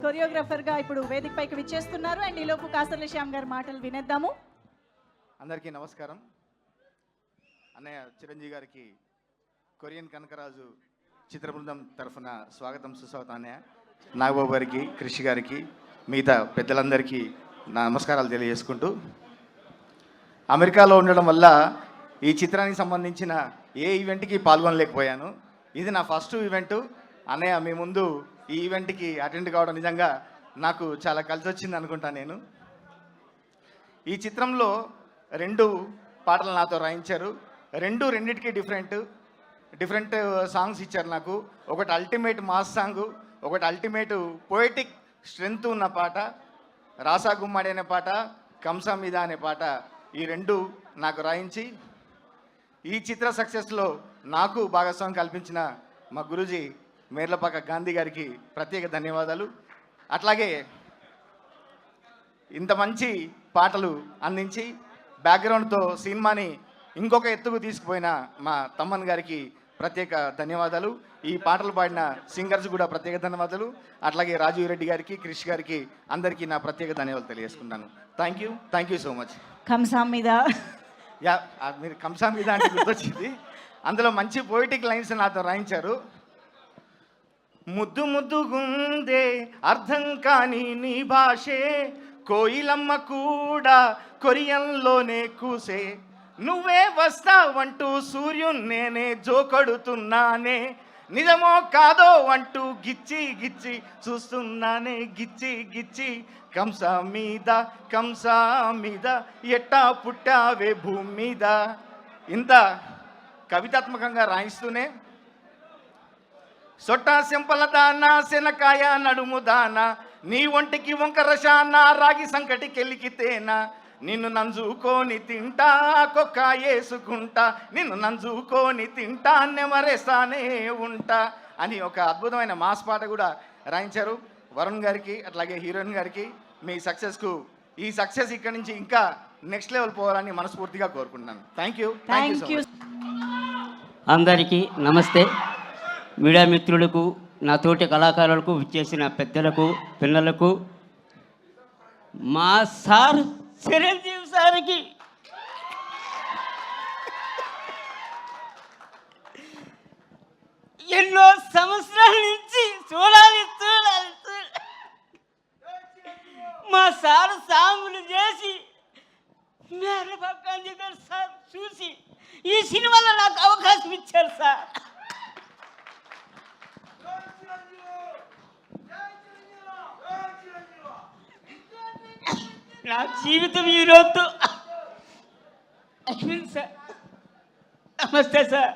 కొరియోగ్రాఫర్గా ఇప్పుడు వేదిక పైకి విచ్చేస్తున్నారు. అండ్ ఈలోపు కాసర్ల శ్యామ్ గారి మాటలు వినేద్దాము. అందరికీ నమస్కారం. అన్నయ్య చిరంజీవి గారికి కొరియన్ కనకరాజు చిత్ర బృందం తరఫున స్వాగతం సుస్వాగతం. అన్నయ్య నాగబాబు గారికి, కృషి గారికి, మిగతా పెద్దలందరికీ నా నమస్కారాలు తెలియజేసుకుంటూ, అమెరికాలో ఉండడం వల్ల ఈ చిత్రానికి సంబంధించిన ఏ ఈవెంట్కి పాల్గొనలేకపోయాను. ఇది నా ఫస్ట్ ఈవెంటు. అన్నయ్య మీ ముందు ఈ ఈవెంట్కి అటెండ్ కావడం నిజంగా నాకు చాలా కలిసి వచ్చింది అనుకుంటా. నేను ఈ చిత్రంలో 2 పాటలు నాతో రాయించారు. రెండిటికి డిఫరెంట్ సాంగ్స్ ఇచ్చారు నాకు. ఒకటి అల్టిమేట్ మాస్ సాంగ్, ఒకటి అల్టిమేట్ పోయిటిక్ స్ట్రెంగ్త్ ఉన్న పాట, రాసా గుమ్మడి అనే పాట, కంసా మీద అనే పాట. ఈ 2 నాకు రాయించి ఈ చిత్ర సక్సెస్లో నాకు భాగస్వామ్యం కల్పించిన మా గురూజీ మేర్లపాక గాంధీ గారికి ప్రత్యేక ధన్యవాదాలు. అట్లాగే ఇంత మంచి పాటలు అందించి బ్యాక్గ్రౌండ్తో సినిమాని ఇంకొక ఎత్తుకు తీసుకుపోయిన మా తమ్మన్ గారికి ప్రత్యేక ధన్యవాదాలు. ఈ పాటలు పాడిన సింగర్స్ కూడా ప్రత్యేక ధన్యవాదాలు. అట్లాగే రాజీవ్ రెడ్డి గారికి, క్రిష్ గారికి, అందరికీ నా ప్రత్యేక ధన్యవాదాలు తెలియజేసుకున్నాను. Thank you so much. కంసా మీద మీరు కంసా మీద అంటే గుర్తొచ్చింది. అందులో మంచి పోయిటిక్ లైన్స్ నాతో రాయించారు. ముద్దు ముద్దుగుందే అర్థం కాని నీ భాషే, కోయిలమ్మ కూడా కొరియన్లోనే కూసే, నువ్వే వస్తావంటూ సూర్యున్నేనే జోకొడుతున్నానే, నిజమో కాదో అంటూ గిచ్చి గిచ్చి చూస్తున్నానే, గిచ్చి గిచ్చి కంసా మీద ఎట్టా పుట్టావే భూమి మీద. ఇంత కవితాత్మకంగా రాయిస్తూనే సొట్టా సింపల దానా, శనకాయ నడుము దానా, నీ ఒంటికి వంకర శానా, రాగి సంకటి కెలికితేనా, నిన్ను నంజుకొని తింటా కొక్క వేసుకుంటా, నిన్ను నంజుకొని తింటా నెమరేస్తానే ఉంటా అని ఒక అద్భుతమైన మాస్ పాట కూడా రాయించారు. వరుణ్ గారికి, అట్లాగే హీరోయిన్ గారికి, మీ సక్సెస్కు ఈ సక్సెస్ ఇక్కడి నుంచి ఇంకా నెక్స్ట్ లెవెల్ పోవాలని మనస్ఫూర్తిగా కోరుకుంటున్నాను. Thank you. అందరికీ నమస్తే. మీడియా మిత్రులకు, నా తోటి కళాకారులకు, విచ్చేసిన పెద్దలకు, పిల్లలకు, మా సార్ చిరంజీవి సార్కి ఎన్నో సంవత్సరాల నుంచి చూడాలి మా సార్ సాంగులు చేసి మేరపక్కంజి గారు సార్ చూసి ఈ సినిమాలో నాకు అవకాశం ఇచ్చారు సార్. నా జీవితం ఈరోజు సార్. నమస్తే సార్.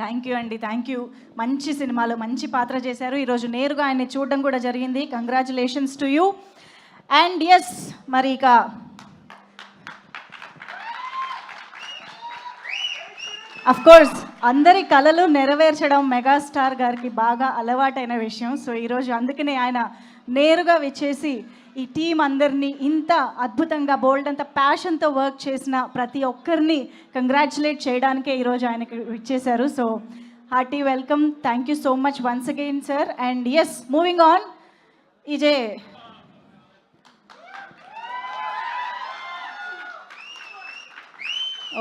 థ్యాంక్ యూ అండి, థ్యాంక్ యూ. మంచి సినిమాలో మంచి పాత్ర చేశారు. ఈరోజు నేరుగా ఆయన్ని చూడడం కూడా జరిగింది. Congratulations to you. And yes, మరి ఇక కోర్స్ అందరి కళలు నెరవేర్చడం మెగాస్టార్ గారికి బాగా అలవాటైన విషయం. సో ఈరోజు అందుకనే ఆయన నేరుగా విచ్చేసి ఈ టీం అందరినీ ఇంత అద్భుతంగా బోల్డ్ అంత ప్యాషన్తో వర్క్ చేసిన ప్రతి ఒక్కరిని కంగ్రాచులేట్ చేయడానికే ఈరోజు ఆయనకి విచ్చేశారు. So hearty welcome. Thank you so much once again sir. And yes, moving on. ఇజే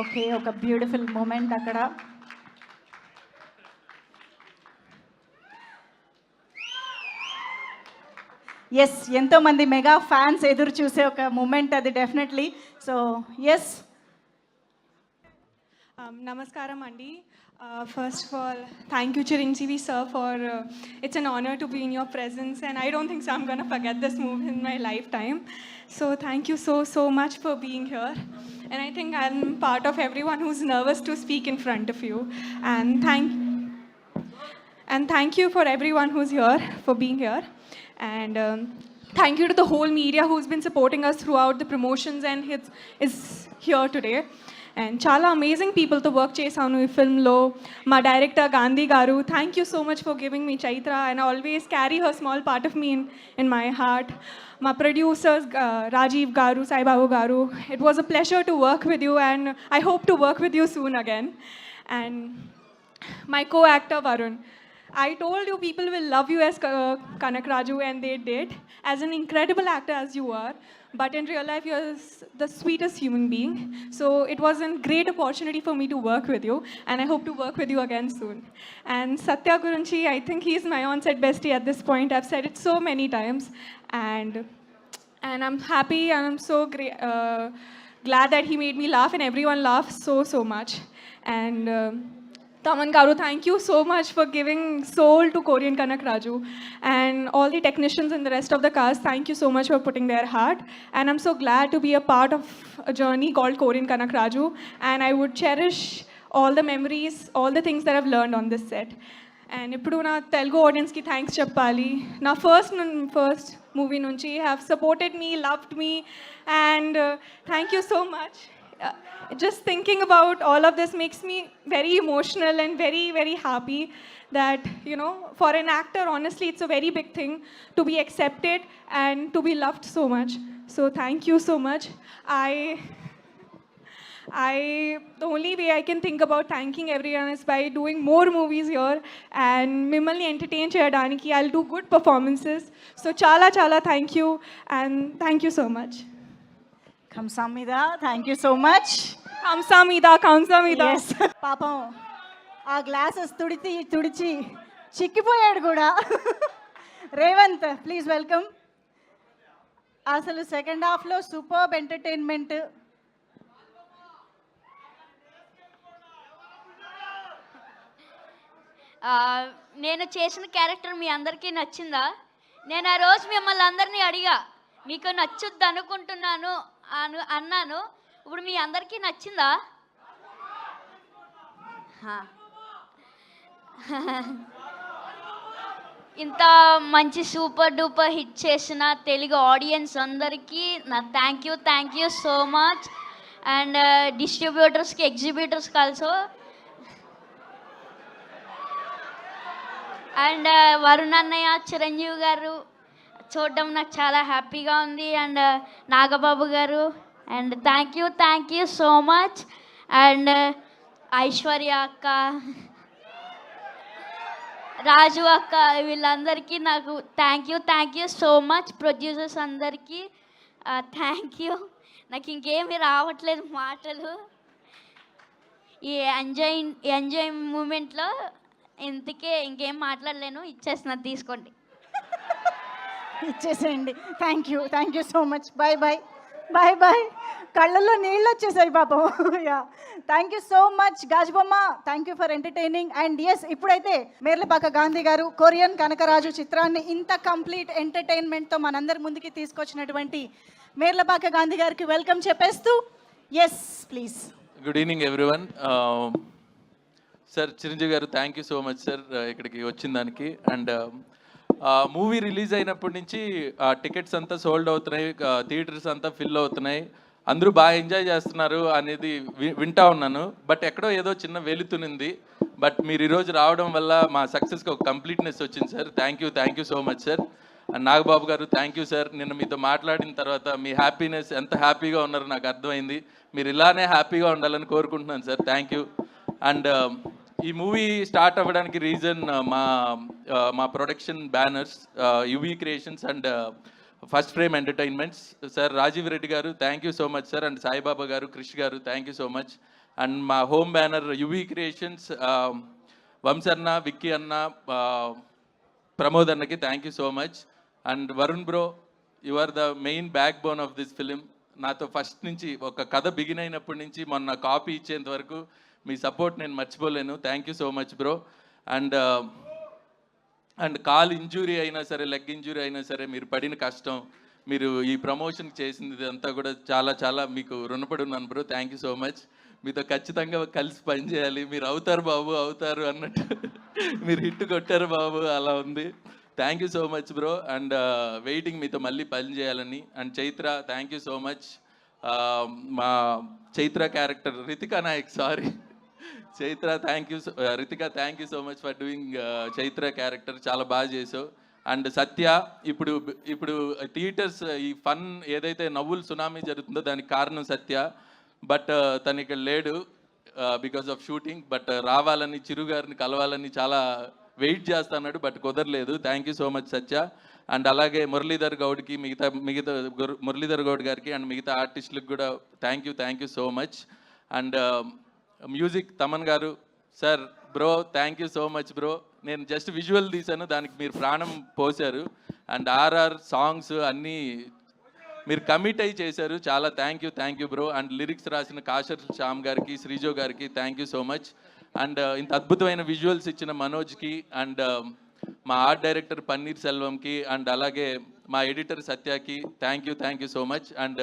ఓకే, ఒక బ్యూటిఫుల్ మూమెంట్ అక్కడ. ఎస్, ఎంతోమంది మెగా ఫ్యాన్స్ ఎదురు చూసే ఒక మూమెంట్ అది డెఫినెట్లీ. సో ఎస్, నమస్కారం అండి. First of all, thank you Chiranjeevi sir for it's an honor to be in your presence, and I don't think so I'm going to forget this moment in my lifetime. So thank you so much for being here, and I think I'm part of everyone who's nervous to speak in front of you, and thank you for everyone who's here for being here, and thank you to the whole media who's been supporting us throughout the promotions and is here today. And chala amazing people to work chesanu ee film lo. My director Gandhi garu, thank you so much for giving me Chaitra, and I always carry her small part of me in my heart. My producers Rajiv garu, Sai Babu garu, it was a pleasure to work with you, and I hope to work with you soon again. And my co-actor Varun, I told you people will love you as Kanak Raju, and they did, as an incredible actor as you are. But in real life, you're the sweetest human being. So it was a great opportunity for me to work with you, and I hope to work with you again soon. And Satya Gurunchi, I think he's my on-set bestie at this point. I've said it so many times, and I'm happy, and I'm so glad that he made me laugh, and everyone laughed so much. And Taman Garu, thank you so much for giving soul to Korean Kanak Raju. And all the technicians and the rest of the cast, thank you so much for putting their heart. And I'm so glad to be a part of a journey called Korean Kanak Raju. And I would cherish all the memories, all the things that I've learned on this set. And ఇప్పుడు నా తెలుగు ఆడియన్స్కి thanks చెప్పాలి. నా first movie నుంచి have supported me, loved me, and thank you so much. Just thinking about all of this makes me very emotional and very happy that, you know, for an actor, honestly, it's a very big thing to be accepted and to be loved so much. So thank you so much. The only way I can think about thanking everyone is by doing more movies here and mimmalni entertain cheyadaniki. I'll do good performances. So chala thank you, and thank you so much. Kamsamida, thank you so much. Kamsamida. Yes. పాపం ఆ glasses తుడిచి చిక్కిపోయాడు కూడా. Revanth, please welcome. అసలు second హాఫ్లో superb entertainment. నేను చేసిన character మీ అందరికీ నచ్చిందా? నేను ఆ రోజు మిమ్మల్ని అందరినీ అడిగా, మీకు నచ్చుద్ది అనుకుంటున్నాను అన్నాను. ఇప్పుడు మీ అందరికీ నచ్చిందా? ఇంత మంచి సూపర్ డూపర్ హిట్ చేసిన తెలుగు ఆడియన్స్ అందరికీ నా thank you so much. And డిస్ట్రిబ్యూటర్స్కి, ఎగ్జిబ్యూటర్స్కి ఆల్సో. అండ్ వరుణ్ అన్నయ్య, చిరంజీవి గారు చూడడం నాకు చాలా హ్యాపీగా ఉంది. అండ్ నాగబాబు గారు, and thank you so much. And Aishwarya అక్క, రాజు అక్క, వీళ్ళందరికీ నాకు thank you so much. Producers అందరికీ థ్యాంక్ యూ. నాకు ఇంకేమీ రావట్లేదు మాటలు. ఈ ఎంజాయ్ మూమెంట్లో ఇంకేం మాట్లాడలేను. ఇచ్చేస్తున్నా, తీసుకోండి. ఇచ్చేసేయండి. Thank you so much. Bye. కళ్ళల్లో నీళ్ళు వచ్చేసాయి పాపం. Yeah, thank you so much గాజుబొమ్మ. Thank you for entertaining. And yes, ఇప్పుడైతే మేర్లపాక గాంధీ గారు కొరియన్ కనకరాజు చిత్రాన్ని ఇంత కంప్లీట్ ఎంటర్టైన్మెంట్తో మనందరి ముందుకి తీసుకొచ్చినటువంటి మేర్లపాక గాంధీ గారికి వెల్కమ్ చెప్పేస్తూ, yes please. Good evening everyone. Sir, Chiranjeevi garu thank you so much sir ఇక్కడికి వచ్చిన దానికి. అండ్ మూవీ రిలీజ్ అయినప్పటి నుంచి టికెట్స్ అంతా సోల్డ్ అవుతున్నాయి, థియేటర్స్ అంతా ఫిల్ అవుతున్నాయి, అందరూ బాగా ఎంజాయ్ చేస్తున్నారు అనేది వింటా ఉన్నాను. బట్ ఎక్కడో ఏదో చిన్న వెలుతునింది. బట్ మీరు ఈరోజు రావడం వల్ల మా సక్సెస్కి ఒక కంప్లీట్నెస్ వచ్చింది sir. Thank you so much sir. And Nagababu గారు థ్యాంక్ యూ సార్. నిన్న మీతో మాట్లాడిన తర్వాత మీ హ్యాపీనెస్, ఎంత హ్యాపీగా ఉన్నారో నాకు అర్థమైంది. మీరు ఇలానే హ్యాపీగా ఉండాలని కోరుకుంటున్నాను సార్. Thank you. అండ్ ఈ మూవీ స్టార్ట్ అవ్వడానికి రీజన్ మా production banners UV Creations and First Frame Entertainments. Sir Rajeev Reddy garu thank you so much sir. And Saibaba garu, Krish garu thank you so much. And మా హోమ్ బ్యానర్ యువి క్రియేషన్స్, వంశన్న, విక్కీ అన్న, ప్రమోద్ అన్నకి thank you so much. And Varun bro, you are the main back bone of this film. నాతో first నుంచి ఒక కథ begin అయినప్పటి నుంచి మొన్న కాపీ ఇచ్చేంత వరకు మీ సపోర్ట్ నేను మర్చిపోలేను. Thank you so much bro. And call injury అయినా సరే, లెగ్ ఇంజురీ అయినా సరే, మీరు పడిన కష్టం, మీరు ఈ ప్రమోషన్ చేసింది అంతా కూడా చాలా మీకు రుణపడి ఉన్నాను bro. Thank you so much. మీతో ఖచ్చితంగా కలిసి పనిచేయాలి. మీరు అవుతారు బాబు, అవుతారు అన్నట్టు మీరు హిట్ కొట్టారు బాబు, అలా ఉంది. Thank you so much bro. And waiting మీతో మళ్ళీ పని చేయాలని. And Chaitra thank you so much. మా Chaitra character Ritika Nayak, sorry Chaitra, thank you. Ritika thank you so much for doing Chaitra character, చాలా బాగా చేసావు. అండ్ సత్య, ఇప్పుడు థియేటర్స్ ఈ ఫన్ ఏదైతే నవ్వులు సునామీ జరుగుతుందో దానికి కారణం సత్య. బట్ తను ఇక్కడ లేడు బికాజ్ ఆఫ్ షూటింగ్. బట్ రావాలని, చిరు గారిని కలవాలని చాలా వెయిట్ చేస్తున్నాడు బట్ కుదరలేదు. Thank you so much Satya. And అలాగే మురళీధర్ గౌడ్కి మురళీధర్ గౌడ్ గారికి అండ్ మిగతా ఆర్టిస్టులకు కూడా thank you so much. And music Thaman garu sir bro thank you so much bro. నేను జస్ట్ విజువల్ తీశాను, దానికి మీరు ప్రాణం పోశారు. అండ్ ఆర్ఆర్ సాంగ్స్ అన్నీ మీరు కమిట్ అయ్యి చేశారు, చాలా thank you bro. And lyrics రాసిన కాషర్ శ్యామ్ గారికి, శ్రీజో గారికి thank you so much. And ఇంత అద్భుతమైన విజువల్స్ ఇచ్చిన మనోజ్కి అండ్ మా ఆర్ట్ డైరెక్టర్ పన్నీర్ సెల్వంకి అండ్ అలాగే మా ఎడిటర్ సత్యకి thank you so much. And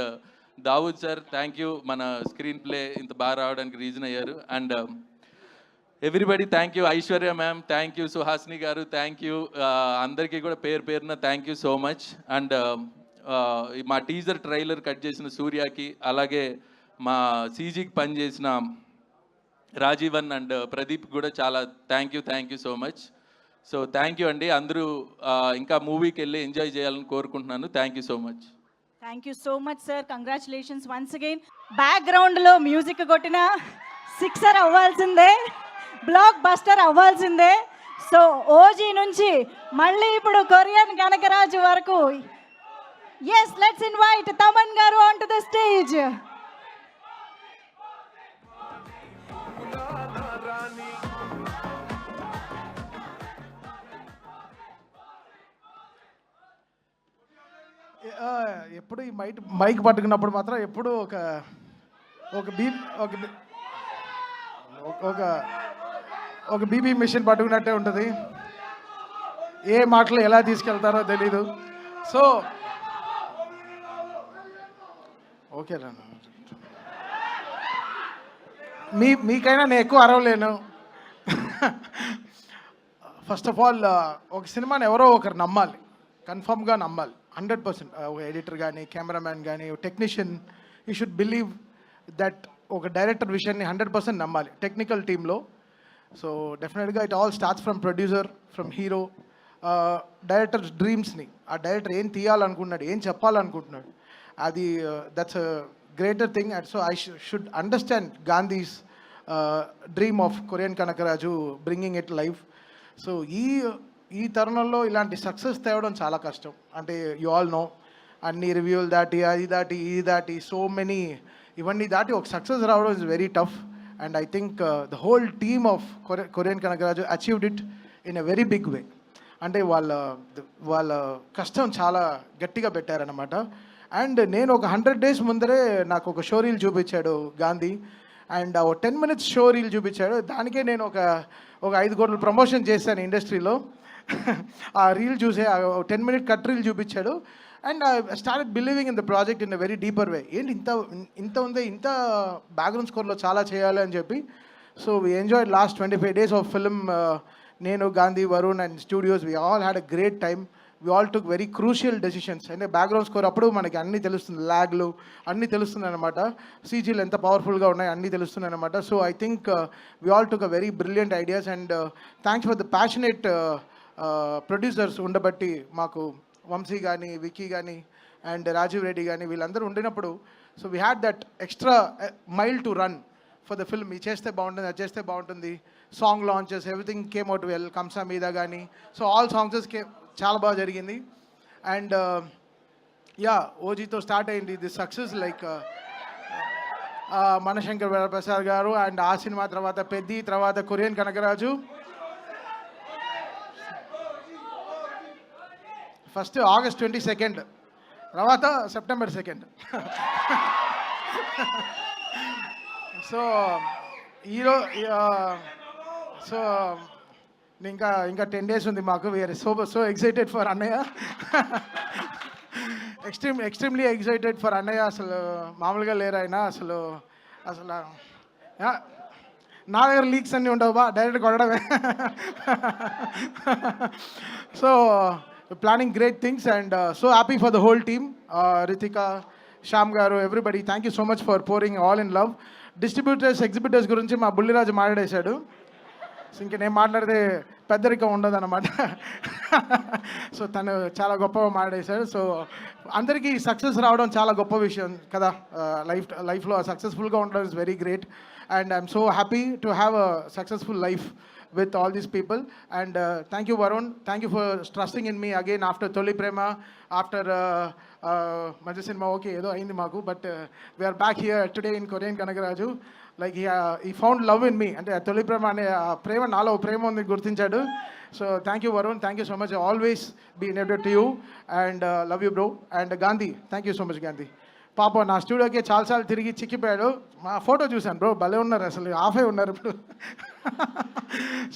Dawood sir thank you, మన స్క్రీన్ ప్లే ఇంత బాగా రావడానికి రీజన్ అయ్యారు. And everybody thank you. Aishwarya ma'am thank you, Suhasini garu thank you, అందరికీ కూడా పేరున thank you so much. And మా టీజర్ ట్రైలర్ కట్ చేసిన సూర్యకి, అలాగే మా సీజీకి పనిచేసిన రాజీవన్ అండ్ ప్రదీప్ కూడా చాలా thank you so much. So thank you అండి. అందరూ ఇంకా మూవీకి వెళ్ళి ఎంజాయ్ చేయాలని కోరుకుంటున్నాను. Thank you so much. Thank you so much sir, congratulations once again. బ్యాక్గ్రౌండ్లో మ్యూజిక్ కొట్టిన సిక్సర్ అవ్వాల్సిందే, బ్లాక్ బస్టర్ అవ్వాల్సిందే. సో ఓజీ నుంచి మళ్ళీ ఇప్పుడు కొరియన్ కనకరాజు వరకు, ఎస్ లెట్స్ ఇన్వైట్ తమన్ గారు ఆన్ టు ద స్టేజ్. ఎప్పుడు ఈ మైక్ పట్టుకున్నప్పుడు మాత్రం ఎప్పుడు ఒక బీబీ మిషన్ పట్టుకున్నట్టే ఉంటుంది. ఏ మాటలు ఎలా తీసుకెళ్తారో తెలీదు. సో ఓకే మీకైనా నేను ఎక్కువ అరవలేను. ఫస్ట్ ఆఫ్ ఆల్ ఒక సినిమాని ఎవరో ఒకరు నమ్మాలి, కన్ఫర్మ్గా నమ్మాలి 100%. ఒక ఎడిటర్ కానీ, కెమెరామ్యాన్ కానీ, technician, you should believe that ఒక డైరెక్టర్ విషయాన్ని 100% నమ్మాలి టెక్నికల్ టీంలో. సో డెఫినెట్గా it all starts from producer, from hero. Director డ్రీమ్స్ని, ఆ డైరెక్టర్ ఏం తీయాలనుకుంటున్నాడు, ఏం చెప్పాలనుకుంటున్నాడు, అది that's a greater thing. And so I should understand Gandhi's dream of Korean Kanakaraju, bringing it life. So ఈ తరుణంలో ఇలాంటి సక్సెస్ తేవడం చాలా కష్టం. అంటే యు ఆల్ నో, అన్ని రివ్యూలు దాటి, అది దాటి, ఇది దాటి, సో మెనీ ఇవన్నీ దాటి ఒక సక్సెస్ రావడం is very tough. And I think the whole team of Korean Kanagaraj achieved it in a very big way. అంటే వాళ్ళ కష్టం చాలా గట్టిగా పెట్టారనమాట. అండ్ నేను ఒక 100 days ముందరే నాకు ఒక షో రీల్ చూపించాడు Gandhi. And 10 minutes show reel చూపించాడు. దానికే నేను ఒక 5 కోట్ల ప్రమోషన్ చేశాను ఇండస్ట్రీలో. ఆ రీల్ చూసే 10-minute కట్ రీల్ చూపించాడు. And I started believing in the project in a very deeper way. ఏంటి ఇంత ఉంది, ఇంత బ్యాక్గ్రౌండ్ స్కోర్లో చాలా చేయాలి అని చెప్పి. So we enjoyed last 25 days of film. నేను, Gandhi, Varun and studios, we all had a great time. We all took very crucial decisions. అంటే బ్యాక్గ్రౌండ్ స్కోర్ అప్పుడు మనకి అన్నీ తెలుస్తుంది, ల్యాగ్లు అన్నీ తెలుస్తున్నాయి అనమాట, సీజీలు ఎంత పవర్ఫుల్గా ఉన్నాయి అన్నీ తెలుస్తున్నాయి అనమాట. So I think we all took a very brilliant ideas. And thanks for the passionate producers ఉండబట్టి, మాకు వంశీ కానీ, విక్కీ కానీ అండ్ రాజీవ్ రెడ్డి కానీ వీళ్ళందరూ ఉండినప్పుడు, so we had that extra mile to run for the film. ఇది చేస్తే బాగుంటుంది, అది చేస్తే బాగుంటుంది. Song launches, everything came out well. కంసా మీద కానీ, సో ఆల్ సాంగ్స్ చాలా బాగా జరిగింది. అండ్ యా, ఓజీతో స్టార్ట్ అయింది ది సక్సెస్. లైక్ మనశంకర్ ప్రసాద్ గారు అండ్ ఆ సినిమా తర్వాత పెద్ది, తర్వాత Korean Kanakaraju. First August 22nd, తర్వాత September 2nd. సో సో ఇంకా 10 days ఉంది మాకు. వీఆర్ సో ఎక్సైటెడ్ ఫర్ అన్నయ్య, ఎక్స్ట్రీమ్లీ ఎక్సైటెడ్ ఫర్ అన్నయ్య. అసలు మామూలుగా లేరు ఆయన. అసలు నా దగ్గర లీక్స్ అన్నీ ఉండవు బా, డైరెక్ట్ కొట్టడమే. So planning great things and so happy for the whole team. Ritika, Shyam garu, everybody thank you so much for pouring all in love. Distributors, exhibitors గురించి మా బుల్లిరాజు మాట్లాడేశాడు. ఇంక నేను మాట్లాడితే పెద్దరికం ఉండదు అనమాట. సో తను చాలా గొప్పగా మాట్లాడేశాడు. సో అందరికీ సక్సెస్ రావడం చాలా గొప్ప విషయం కదా. లైఫ్లో సక్సెస్ఫుల్గా ఉండడం is very great. And I'm so happy to have a successful life with all these people. And thank you, Varun. Thank you for trusting in me again after Toli Prema, after Manchi Cinema. Okay, edo ayindi maaku, but we are back here today in Korean Kanagaraju. Like he found love in me. Ante Toli Prema ane prema nalo prema undi gurtinchadu. So thank you, Varun. Thank you so much. I always be indebted to you, and love you, bro. And Gandhi, thank you so much, Gandhi. పాప నా స్టూడియోకి చాలాసార్లు తిరిగి చిక్కిపోయాడు. మా photo చూశాను bro, భలే ఉన్నారు, అసలు హాఫే ఉన్నారు ఇప్పుడు.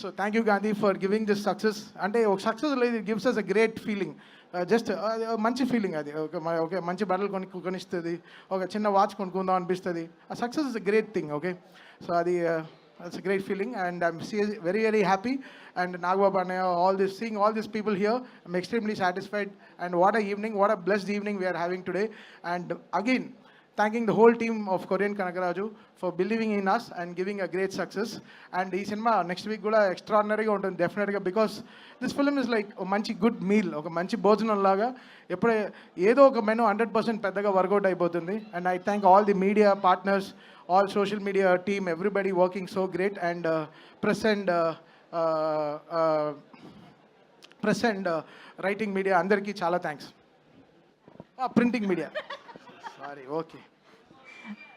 So thank you Gandhi for giving this success. అంటే ఒక సక్సెస్ లేదు, it gives us a great feeling. Just మంచి ఫీలింగ్ అది. ఓకే, మంచి బట్టలు కొనిస్తుంది, ఒక చిన్న వాచ్ కొనుక్కుందాం అనిపిస్తుంది. ఆ success is a great thing. Okay, so అది it's a great feeling, and I'm very, very happy. And Nagbabu and seeing all these people here, I'm extremely satisfied. And what a evening, what a blessed evening we are having today. And again, thanking the whole team of Korean Kanagaraju for believing in us and giving a great success. And ee cinema next week kuda extraordinary ga untundi definitely, because this film is like a manchi good meal, oka manchi bhojanam laga eppude edo oka menu 100% peddaga workout అయిపోతుంది. And I thank all the media partners, all social media team, everybody working so great, and press and writing media andarki chala thanks. Printing media sorry, okay.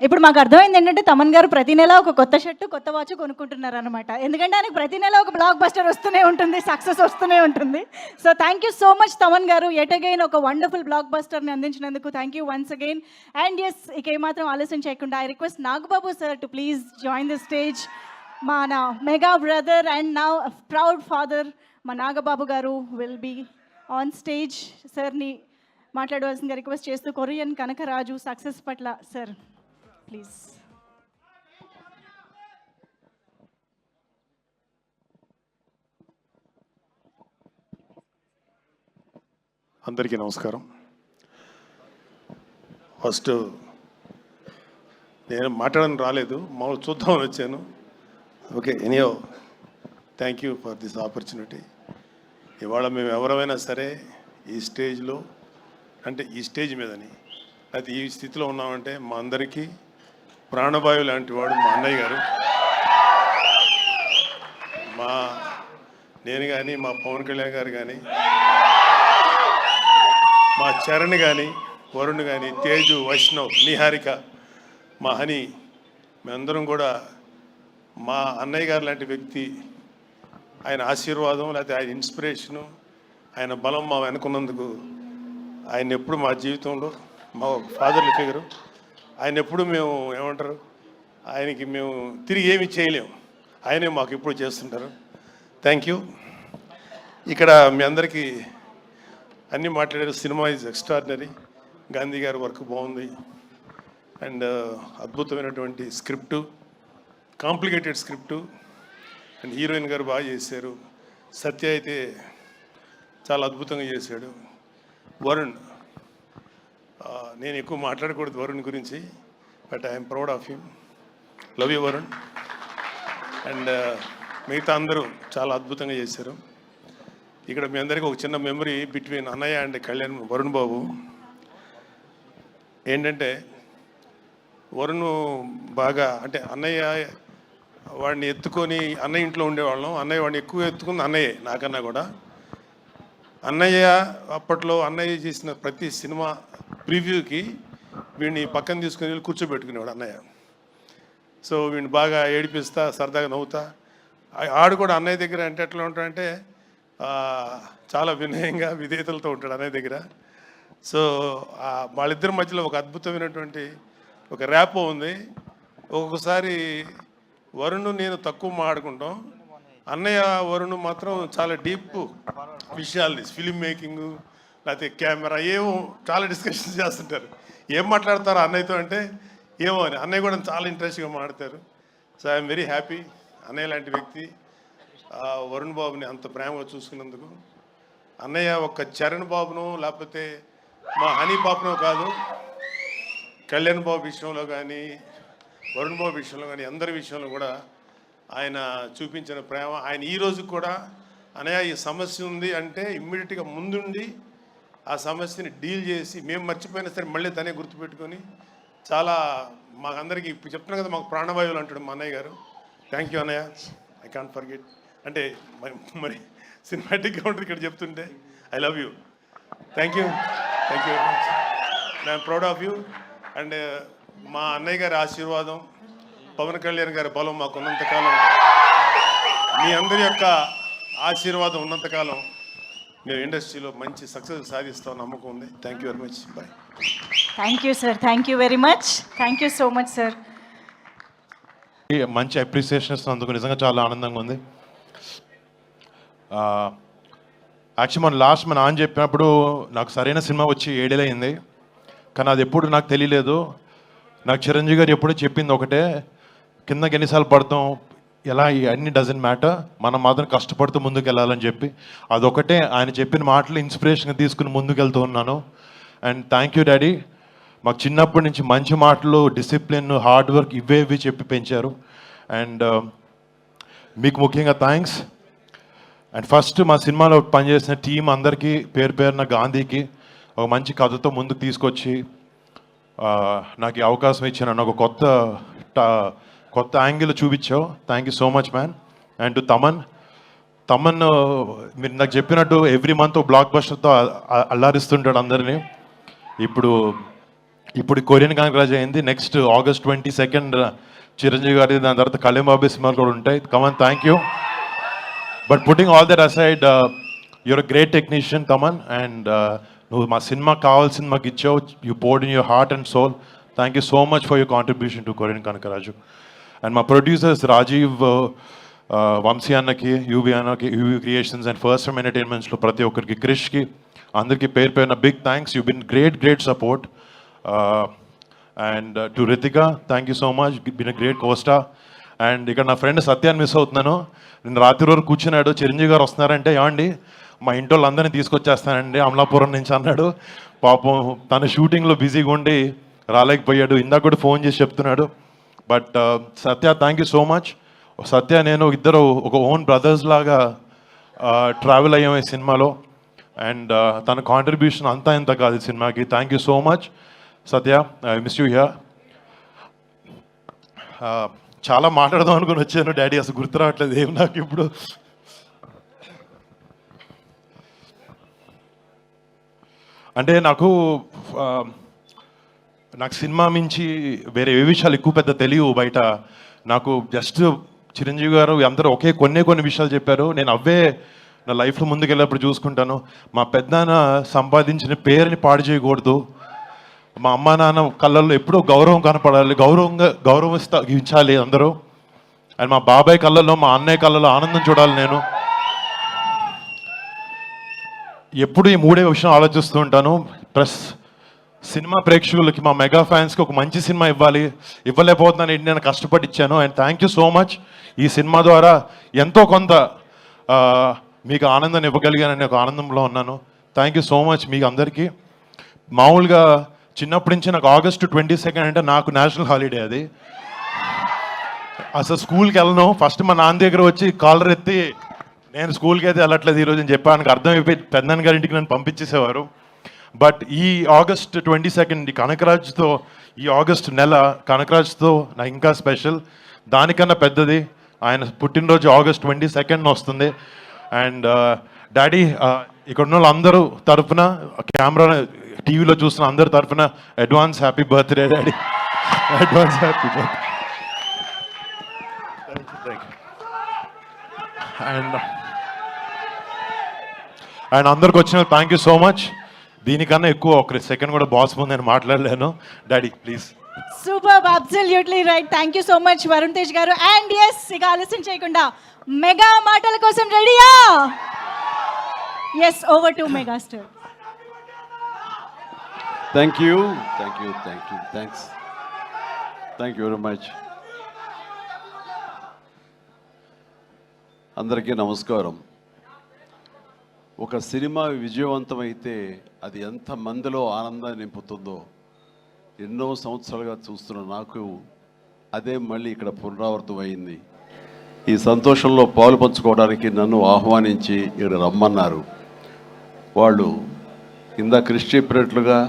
ఇప్పుడు మాకు అర్థమైంది ఏంటంటే తమన్ గారు ప్రతి నెల ఒక కొత్త షర్టు కొత్త వాచ్ కొనుక్కుంటున్నారు అనమాట. ఎందుకంటే ఆయనకు ప్రతి నెల ఒక బ్లాక్ బస్టర్ వస్తూనే ఉంటుంది, సక్సెస్ వస్తూనే ఉంటుంది. So thank you so much Thaman garu, at again ఒక వండర్ఫుల్ బ్లాక్ బస్టర్ని అందించినందుకు thank you once again. And yes, ఇక ఏమాత్రం ఆలస్యం చేయకుండా I request Nagababu sir to please join the stage. మన mega brother and now proud father మా నాగబాబు గారు విల్ బీ ఆన్ స్టేజ్. సార్ని మాట్లాడవలసిందిగా రిక్వెస్ట్ చేస్తూ కొరియన్ కనకరాజు సక్సెస్ పట్ల సార్ ప్లీజ్. అందరికీ నమస్కారం. ఫస్ట్ నేను మాట్లాడడానికి రాలేదు, మామూలు చూద్దామని వచ్చాను. Okay, anyhow thank you for this opportunity. ఇవాళ మేము ఎవరైనా సరే ఈ స్టేజ్లో, అంటే ఈ స్టేజ్ మీదని అయితే ఈ స్థితిలో ఉన్నామంటే మా అందరికీ ప్రాణవాయువు లాంటి వాడు మా అన్నయ్య గారు. నేను కానీ, మా పవన్ కళ్యాణ్ గారు కానీ, మా చరణ్ కానీ, వరుణ్ కానీ, తేజు, వైష్ణవ్, నిహారిక, మా హని, మేమందరం కూడా మా అన్నయ్య గారు లాంటి వ్యక్తి, ఆయన ఆశీర్వాదం లేకపోతే ఆయన ఇన్స్పిరేషను, ఆయన బలం మా వెనుకున్నందుకు ఆయన ఎప్పుడు మా జీవితంలో మా ఫాదర్ల ఫిగరు. ఆయన ఎప్పుడు మేము ఏమంటారు, ఆయనకి మేము తిరిగి ఏమి చేయలేము, ఆయనే మాకు ఎప్పుడు చేస్తుంటారు. Thank you. ఇక్కడ మీ అందరికీ అన్నీ మాట్లాడారు. Cinema is extraordinary. గాంధీ గారి వర్క్ బాగుంది, అండ్ అద్భుతమైనటువంటి script, complicated script, and heroine గారు బాగా చేశారు. సత్య అయితే చాలా అద్భుతంగా చేశాడు. వరుణ్, నేను ఎక్కువ మాట్లాడకూడదు వరుణ్ గురించి, but I'm proud of him. Love you Varun. And మిగతా అందరూ చాలా అద్భుతంగా చేశారు. ఇక్కడ మీ అందరికీ ఒక చిన్న మెమరీ బిట్వీన్ అన్నయ్య అండ్ కళ్యాణ్, వరుణ్ బాబు. ఏంటంటే వరుణ్ బాగా, అంటే అన్నయ్య వాడిని ఎత్తుకొని, అన్నయ్య ఇంట్లో ఉండేవాళ్ళం, అన్నయ్య వాడిని ఎక్కువ ఎత్తుకుంది అన్నయ్యే నాకన్నా కూడా. అన్నయ్య అప్పట్లో అన్నయ్య చేసిన ప్రతి సినిమా ప్రివ్యూకి వీడిని పక్కన తీసుకుని వెళ్ళి కూర్చోబెట్టుకునేవాడు అన్నయ్య. సో వీడిని బాగా ఏడిపిస్తా, సరదాగా నవ్వుతా. ఆడు కూడా అన్నయ్య దగ్గర అంటే ఎట్లా ఉంటాడంటే చాలా వినయంగా, విధేయతలతో ఉంటాడు అన్నయ్య దగ్గర. సో వాళ్ళిద్దరి మధ్యలో ఒక అద్భుతమైనటువంటి ఒక ర్యాపో ఉంది. ఒక్కొక్కసారి వరుణ్ నేను తక్కువ మాట్లాడుకుంటాం, అన్నయ్య వరుణ్ మాత్రం చాలా డీప్ విషయాలు, ఫిలిం మేకింగ్ లేకపోతే కెమెరా, ఏమో చాలా డిస్కషన్స్ చేస్తుంటారు. ఏం మాట్లాడతారు అన్నయ్యతో అంటే ఏమో అని, అన్నయ్య కూడా చాలా ఇంట్రెస్ట్గా మాట్లాడతారు. సో ఐఎమ్ వెరీ హ్యాపీ అన్నయ్య లాంటి వ్యక్తి వరుణ్ బాబుని అంత ప్రేమగా చూసుకున్నందుకు. అన్నయ్య ఒక చరణ్ బాబును లేకపోతే మా హనీ పాపనో కాదు, కళ్యాణ్ బాబు విషయంలో కానీ, వరుణ్ బాబు విషయంలో కానీ, అందరి విషయంలో కూడా ఆయన చూపించిన ప్రేమ. ఆయన ఈ రోజు కూడా అన్నయ్య ఈ సమస్య ఉంది అంటే ఇమ్మీడియట్గా ముందుండి ఆ సమస్యని డీల్ చేసి, మేము మర్చిపోయినా సరే మళ్ళీ తనే గుర్తుపెట్టుకొని చాలా మాకందరికీ ఇప్పుడు చెప్తున్నాను కదా, మాకు ప్రాణవాయువులు అంటాడు మా అన్నయ్య గారు. థ్యాంక్ యూ అన్నయ్య, ఐ కాంట్ ఫర్గెట్. అంటే మరి సినిమాటిక్గా ఉంటుంది ఇక్కడ చెప్తుంటే. I love you, thank you very much. I'm proud of you. And మా అన్నయ్య గారి ఆశీర్వాదం, పవన్ కళ్యాణ్ గారి బలం మాకు ఉన్నంతకాలం, మీ అందరి యొక్క ఆశీర్వాదం ఉన్నంతకాలం మేము ఇండస్ట్రీలో మంచి సక్సెస్ సాధిస్తాం నమ్మకం ఉంది. Thank you very much. Bye. Thank you sir, thank you very much, thank you so much sir. మంచి అప్రిసియేషన్ ఇస్తున్నందుకు నిజంగా చాలా ఆనందంగా ఉంది. యాక్చువల్లీ మన లాస్ట్ మా నాన్న చెప్పినప్పుడు నాకు సరైన సినిమా వచ్చి 7 ఏళ్ళు అయింది, కానీ అది ఎప్పుడు నాకు తెలియలేదు. నాకు చిరంజీవి గారు ఎప్పుడూ చెప్పింది ఒకటే, కిందకి ఎన్నిసార్లు పడతాం ఎలా అన్ని డజంట్ మ్యాటర్, మనం మాత్రం కష్టపడుతూ ముందుకు వెళ్ళాలని చెప్పి అదొకటే ఆయన చెప్పిన మాటలు ఇన్స్పిరేషన్గా తీసుకుని ముందుకు వెళ్తూ ఉన్నాను. అండ్ థ్యాంక్ యూ డాడీ, మాకు చిన్నప్పటి నుంచి మంచి మాటలు, డిసిప్లిన్, హార్డ్ వర్క్ ఇవి చెప్పి పెంచారు. అండ్ మీకు ముఖ్యంగా థ్యాంక్స్. అండ్ ఫస్ట్ మా సినిమాలో పనిచేసిన టీం అందరికీ పేరు పేరున, గాంధీకి ఒక మంచి కథతో ముందుకు తీసుకొచ్చి నాకు ఈ అవకాశం ఇచ్చిన ఒక కొత్త యాంగిల్ చూపించావు. Thank you so much man. And to Thaman మీరు నాకు చెప్పినట్టు ఎవ్రీ మంత్ బ్లాక్ బస్టర్తో అల్లారిస్తుంటాడు అందరినీ. ఇప్పుడు కొరియన్ కాంగ్రాజ్ అయింది, నెక్స్ట్ August 22 చిరంజీవి గారి, దాని తర్వాత కళ్యాణ్ బాబు సినిమాలు కూడా ఉంటాయి. Come on, thank you. But putting all that aside, you're a great technician Thaman. And నువ్వు మా సినిమాకి కావాల్సిన మాకు ఇచ్చావు. You poured in your heart and soul. Thank you so much for your contribution to Korean Kanakaraju. And మా ప్రొడ్యూసర్స్ రాజీవ్, వంశీ అన్నకి, UV అన్నకి, UV creations and first time ఎంటర్టైన్మెంట్స్లో ప్రతి ఒక్కరికి, క్రిష్కి, అందరికీ పేరు పేరున big thanks. You been great support. And to Ritika, thank you so much, been a great co-star. And ఇక్కడ నా ఫ్రెండ్ సత్యాన్ని మిస్ అవుతున్నాను. నేను రాత్రి వరకు కూర్చున్నాడు, చిరంజీవి గారు వస్తున్నారంటే ఏమండి మా ఇంటి వాళ్ళందరినీ తీసుకొచ్చేస్తానండి అమలాపురం నుంచి అన్నాడు. పాపం తన షూటింగ్లో బిజీగా ఉండి రాలేకపోయాడు. ఇందాక కూడా ఫోన్ చేసి చెప్తున్నాడు. But Satya, thank you so much. Satya నేను ఇద్దరు ఒక ఓన్ బ్రదర్స్ లాగా ట్రావెల్ అయ్యాం ఈ సినిమాలో. అండ్ తన కాంట్రిబ్యూషన్ అంతా ఇంత కాదు ఈ సినిమాకి. Thank you so much Satya, I miss you here. చాలా మాట్లాడదాం అనుకుని వచ్చాను డాడీ, అసలు గుర్తు రావట్లేదు ఏం నాకు ఇప్పుడు. అంటే నాకు సినిమా మించి వేరే ఏ విషయాలు ఎక్కువ పెద్ద తెలియవు బయట. నాకు జస్ట్ చిరంజీవి గారు అందరూ కొన్ని విషయాలు చెప్పారు, నేను అవే నా లైఫ్లో ముందుకెళ్ళినప్పుడు చూసుకుంటాను. మా పెద్దనాన్న సంపాదించిన పేరుని పాడు చేయకూడదు, మా అమ్మ నాన్న కళ్ళల్లో ఎప్పుడూ గౌరవం కనపడాలి, గౌరవించాలి అందరూ. అండ్ మా బాబాయ్ కళ్ళల్లో, మా అన్నయ్య కళ్ళల్లో ఆనందం చూడాలి. నేను ఎప్పుడు ఈ 3 విషయం ఆలోచిస్తూ ఉంటాను. ప్లస్ సినిమా ప్రేక్షకులకి, మా మెగా ఫ్యాన్స్కి ఒక మంచి సినిమా ఇవ్వలేకపోతున్నాను, నేను కష్టపడి ఇచ్చాను. And thank you so much. ఈ సినిమా ద్వారా ఎంతో కొంత మీకు ఆనందాన్ని ఇవ్వగలిగానని ఒక ఆనందంలో ఉన్నాను. థ్యాంక్ యూ సో మచ్ మీకు అందరికీ. మామూలుగా చిన్నప్పటి నుంచి నాకు August 22 అంటే నాకు నేషనల్ హాలిడే. అది అసలు స్కూల్కి వెళ్ళను. ఫస్ట్ మా నాన్న దగ్గర వచ్చి కాలర్ ఎత్తి నేను స్కూల్కి అయితే వెళ్ళట్లేదు ఈరోజు అని చెప్పాను. అర్థమైపోయి పెద్దనాన్న గారింటికి నన్ను పంపించేసేవారు. బట్ ఈ August 22 కనకరాజ్తో, ఈ ఆగస్ట్ నెల కనకరాజ్తో నాకు ఇంకా స్పెషల్. దానికన్నా పెద్దది ఆయన పుట్టినరోజు August 22 వస్తుంది. అండ్ డాడీ, ఇక్కడ ఉన్న వాళ్ళందరూ తరఫున, కెమెరా టీవీలో చూస్తున్న అందరి తరఫున advance happy birthday daddy, advance happy birthday. And అందరికి వచ్చిన థ్యాంక్ యూ సో మచ్. దీనికన్నా ఎక్కువ ఒక సెకండ్ కూడా బాస్ ముందు నేను మాట్లాడలేను. Daddy please. Super, absolutely right. Thank you so much Varun Tej garu. And yes, ఇక ఆలస్యం చేయకుండా మెగా మాటల కోసం రెడీయా? Yes, over to megastar. Thank you very much. అందరికీ నమస్కారం. ఒక సినిమా విజయవంతమైతే అది ఎంత మందిలో ఆనందాన్ని నింపుతుందో ఎన్నో సంవత్సరాలుగా చూస్తున్న నాకు అదే మళ్ళీ ఇక్కడ పునరావృతం అయింది. ఈ సంతోషంలో పాలు పంచుకోవడానికి నన్ను ఆహ్వానించి ఇక్కడ రమ్మన్నారు. వాళ్ళు ఇందా కృషి చెప్పినట్లుగా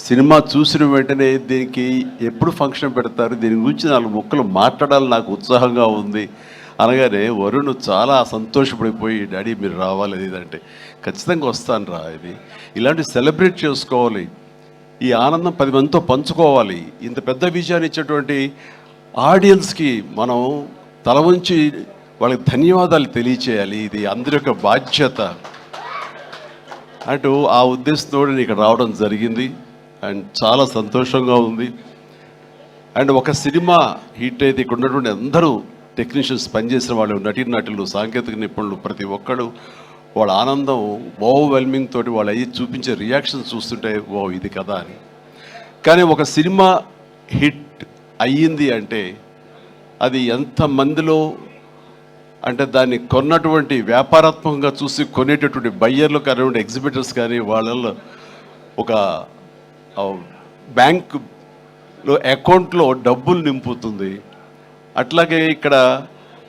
సినిమా చూసిన వెంటనే దీనికి ఎప్పుడు ఫంక్షన్ పెడతారు, దీని గురించి 4 ముక్కలు మాట్లాడాలని నాకు ఉత్సాహంగా ఉంది. అనగానే వరుణ్ చాలా సంతోషపడిపోయి డాడీ మీరు రావాలి అది ఇదంటే ఖచ్చితంగా వస్తాను రా, ఇది ఇలాంటి సెలబ్రేట్ చేసుకోవాలి, ఈ ఆనందం 10 మందితో పంచుకోవాలి. ఇంత పెద్ద విజయాన్ని ఇచ్చేటువంటి ఆడియన్స్కి మనం తల వంచి వాళ్ళకి ధన్యవాదాలు తెలియచేయాలి, ఇది అందరి యొక్క బాధ్యత అంటూ ఆ ఉద్దేశంతో నేను ఇక్కడ రావడం జరిగింది. అండ్ చాలా సంతోషంగా ఉంది. అండ్ ఒక సినిమా హిట్ అయితే ఇక్కడ ఉన్నటువంటి అందరూ టెక్నీషియన్స్, పనిచేసిన వాళ్ళు, నటులు, సాంకేతిక నిపుణులు, ప్రతి ఒక్కరు వాళ్ళ ఆనందం ఓవర్వెల్మింగ్ తోటి వాళ్ళు అయ్యి చూపించే రియాక్షన్స్ చూస్తుంటే ఓ ఇది కదా అని. కానీ ఒక సినిమా హిట్ అయ్యింది అంటే అది ఎంతమందిలో అంటే దాన్ని కొన్నటువంటి వ్యాపారాత్మకంగా చూసి కొనేటటువంటి బయ్యర్లు కానివ్వండి, ఎగ్జిబిటర్స్ కానీ వాళ్ళల్లో ఒక బ్యాంకులో అకౌంట్లో డబ్బులు నింపుతుంది. అట్లాగే ఇక్కడ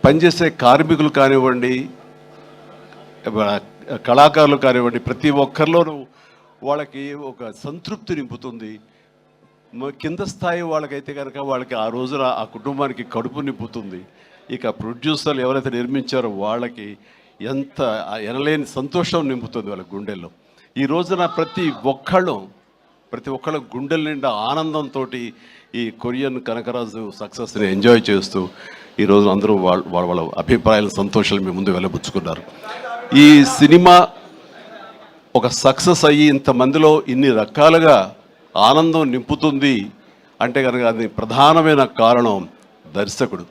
పనిచేసే కార్మికులు కానివ్వండి, కళాకారులు కానివ్వండి, ప్రతి ఒక్కరిలోనూ వాళ్ళకి ఒక సంతృప్తి నింపుతుంది. కింద స్థాయి వాళ్ళకైతే కనుక వాళ్ళకి ఆ రోజున ఆ కుటుంబానికి కడుపు నింపుతుంది. ఇక ప్రొడ్యూసర్లు ఎవరైతే నిర్మించారో వాళ్ళకి ఎంత ఎనలేని సంతోషం నింపుతుంది వాళ్ళ గుండెల్లో. ఈ రోజున ప్రతి ఒక్కళ్ళ గుండెల నిండా ఆనందంతో ఈ కొరియన్ కనకరాజు సక్సెస్ని ఎంజాయ్ చేస్తూ ఈరోజు అందరూ వాళ్ళ అభిప్రాయాల సంతోషాలు మీ ముందు వెళ్ళబుచ్చుకున్నారు. ఈ సినిమా ఒక సక్సెస్ అయ్యి ఇంతమందిలో ఇన్ని రకాలుగా ఆనందం నింపుతుంది అంటే కనుక అది ప్రధానమైన కారణం దర్శకుడు,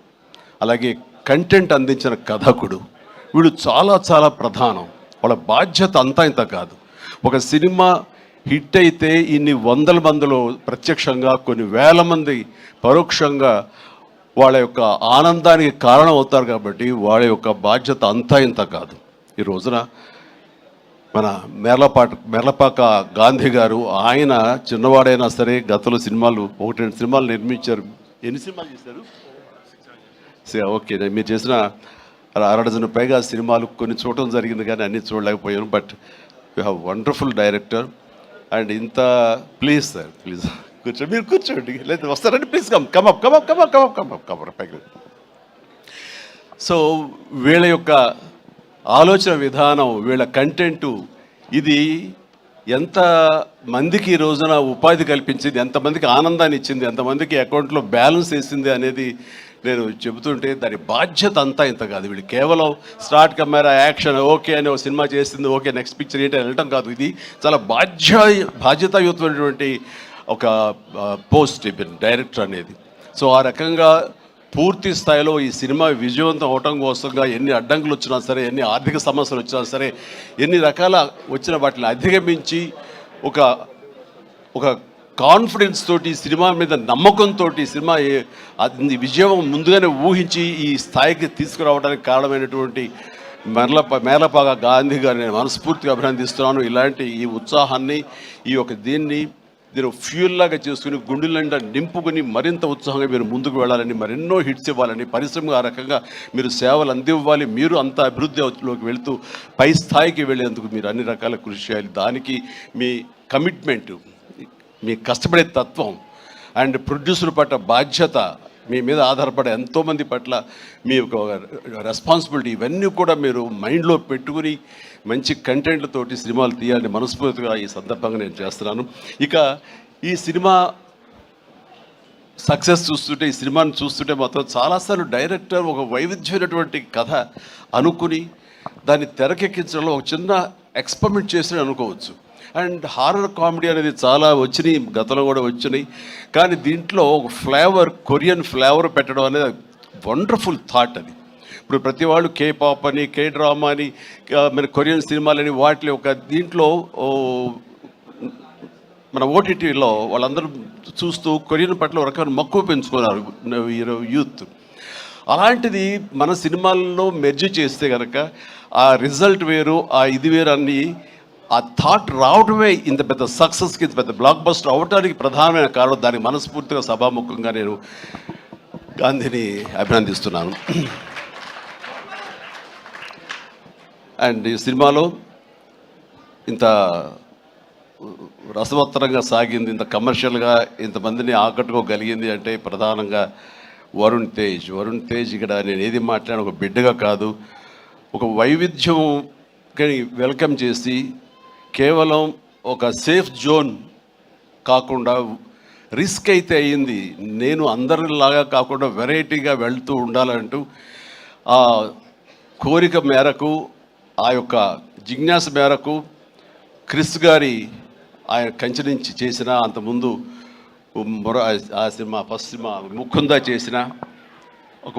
అలాగే కంటెంట్ అందించిన కథకుడు. వీళ్ళు చాలా చాలా ప్రధానం. వాళ్ళ బాధ్యత అంతా ఇంత కాదు. ఒక సినిమా హిట్ అయితే ఇన్ని వందల మందిలో ప్రత్యక్షంగా, కొన్ని వేల మంది పరోక్షంగా వాళ్ళ యొక్క ఆనందానికి కారణం అవుతారు. కాబట్టి వాళ్ళ యొక్క బాధ్యత అంతా ఇంత కాదు. ఈ రోజున మన మేర్లపాక గాంధీ గారు, ఆయన చిన్నవాడైనా సరే గతంలో సినిమాలు 1-2 సినిమాలు నిర్మించారు. ఎన్ని సినిమాలు చేశారు? ఓకే, మీరు చేసిన 6 డజన్ పైగా సినిమాలు కొన్ని చూడటం జరిగింది కానీ అన్ని చూడలేకపోయాను. But you have wonderful director. And ఇంత ప్లీజ్ సార్, ప్లీజ్ కూర్చోండి, మీరు కూర్చోండి, లేదు వస్తారండి, ప్లీజ్ కమ్ పైకి. సో వీళ్ళ యొక్క ఆలోచన విధానం, వీళ్ళ కంటెంటు, ఇది ఎంత మందికి ఈ రోజున ఉపాధి కల్పించింది, ఎంతమందికి ఆనందాన్ని ఇచ్చింది, ఎంతమందికి అకౌంట్లో బ్యాలెన్స్ వేసింది అనేది నేను చెబుతుంటే దాని బాధ్యత అంతా ఇంత కాదు. వీళ్ళు కేవలం స్టార్ట్ కెమెరా యాక్షన్ ఓకే అని ఒక సినిమా చేసింది, ఓకే నెక్స్ట్ పిక్చర్ ఏంటి వెళ్ళటం కాదు. ఇది చాలా బాధ్యతాయుతమైనటువంటి ఒక పోస్ట్ డైరెక్టర్ అనేది. సో ఆ రకంగా పూర్తి స్థాయిలో ఈ సినిమా విజయవంతం అవటం కోసంగా ఎన్ని అడ్డంకులు వచ్చినా సరే, ఎన్ని ఆర్థిక సమస్యలు వచ్చినా సరే, ఎన్ని రకాల వచ్చిన వాటిని అధిగమించి ఒక కాన్ఫిడెన్స్ తోటి, సినిమా మీద నమ్మకంతో సినిమా విజయం ముందుగానే ఊహించి ఈ స్థాయికి తీసుకురావడానికి కారణమైనటువంటి మేర్లపాక గాంధీ గారిని నేను మనస్ఫూర్తిగా అభినందిస్తున్నాను. ఇలాంటి ఈ ఉత్సాహాన్ని, ఈ యొక్క దీన్ని ఫ్యూల్ లాగా చేసుకుని గుండెల నిండా నింపుకుని మరింత ఉత్సాహంగా మీరు ముందుకు వెళ్ళాలని, మరెన్నో హిట్స్ ఇవ్వాలని, పరిశ్రమకు ఆ రకంగా మీరు సేవలు అందివ్వాలి. మీరు అంత అభివృద్ధిలోకి వెళుతూ పై స్థాయికి వెళ్ళేందుకు మీరు అన్ని రకాల కృషి చేయాలి. దానికి మీ కమిట్మెంటు, మీ కష్టపడే తత్వం అండ్ ప్రొడ్యూసర్ పట్ల బాధ్యత, మీ మీద ఆధారపడే ఎంతోమంది పట్ల మీ యొక్క రెస్పాన్సిబిలిటీ, ఇవన్నీ కూడా మీరు మైండ్లో పెట్టుకుని మంచి కంటెంట్లతోటి సినిమాలు తీయాలని మనస్ఫూర్తిగా ఈ సందర్భంగా నేను చేస్తున్నాను. ఇక ఈ సినిమా సక్సెస్ చూస్తుంటే, ఈ సినిమాని చూస్తుంటే మాత్రం చాలాసార్లు డైరెక్టర్ ఒక వైవిధ్యమైనటువంటి కథ అనుకుని దాన్ని తెరకెక్కించడంలో ఒక చిన్న ఎక్స్పెరిమెంట్ చేసి అనుకోవచ్చు. అండ్ హారర్ కామెడీ అనేది చాలా వచ్చినాయి, గతంలో కూడా వచ్చినాయి. కానీ దీంట్లో ఒక ఫ్లేవర్, కొరియన్ ఫ్లేవర్ పెట్టడం అనేది వండర్ఫుల్ థాట్ అది. ఇప్పుడు ప్రతి వాళ్ళు కే పాప్ అని, కే డ్రామా అని, మన కొరియన్ సినిమాలని, వాటి ఒక దీంట్లో మన ఓటీటీలో వాళ్ళందరూ చూస్తూ కొరియన్ పట్ల ఒక రకమైన మక్కువ పెంచుకున్నారు యూత్. అలాంటిది మన సినిమాల్లో మెర్జ్ చేస్తే కనుక ఆ రిజల్ట్ వేరు, ఆ ఇది వేరు అన్ని ఆ థాట్ రావడమే ఇంత పెద్ద సక్సెస్కి, ఇంత పెద్ద బ్లాక్ బస్టర్ అవడానికి ప్రధానమైన కారణం. దానికి మనస్ఫూర్తిగా సభాముఖంగా నేను గాంధీని అభినందిస్తున్నాను. అండ్ ఈ సినిమాలో ఇంత రసవత్తరంగా సాగింది, ఇంత కమర్షియల్గా ఇంతమందిని ఆకట్టుకోగలిగింది అంటే ప్రధానంగా వరుణ్ తేజ్ ఇక్కడ నేను ఏది మాట్లాడిన ఒక బిడ్డగా కాదు, ఒక వైవిధ్యం వెల్కమ్ చేసి కేవలం ఒక సేఫ్ జోన్ కాకుండా రిస్క్ అయితే అయ్యింది, నేను అందరిలాగా కాకుండా వెరైటీగా వెళ్తూ ఉండాలంటూ ఆ కోరిక మేరకు, ఆ యొక్క జిజ్ఞాస మేరకు క్రిస్ గారి ఆయన కంచె నుంచి చేసిన, అంతకుముందు ఆ సినిమా ఫస్ట్ సినిమా ముకుందా చేసిన,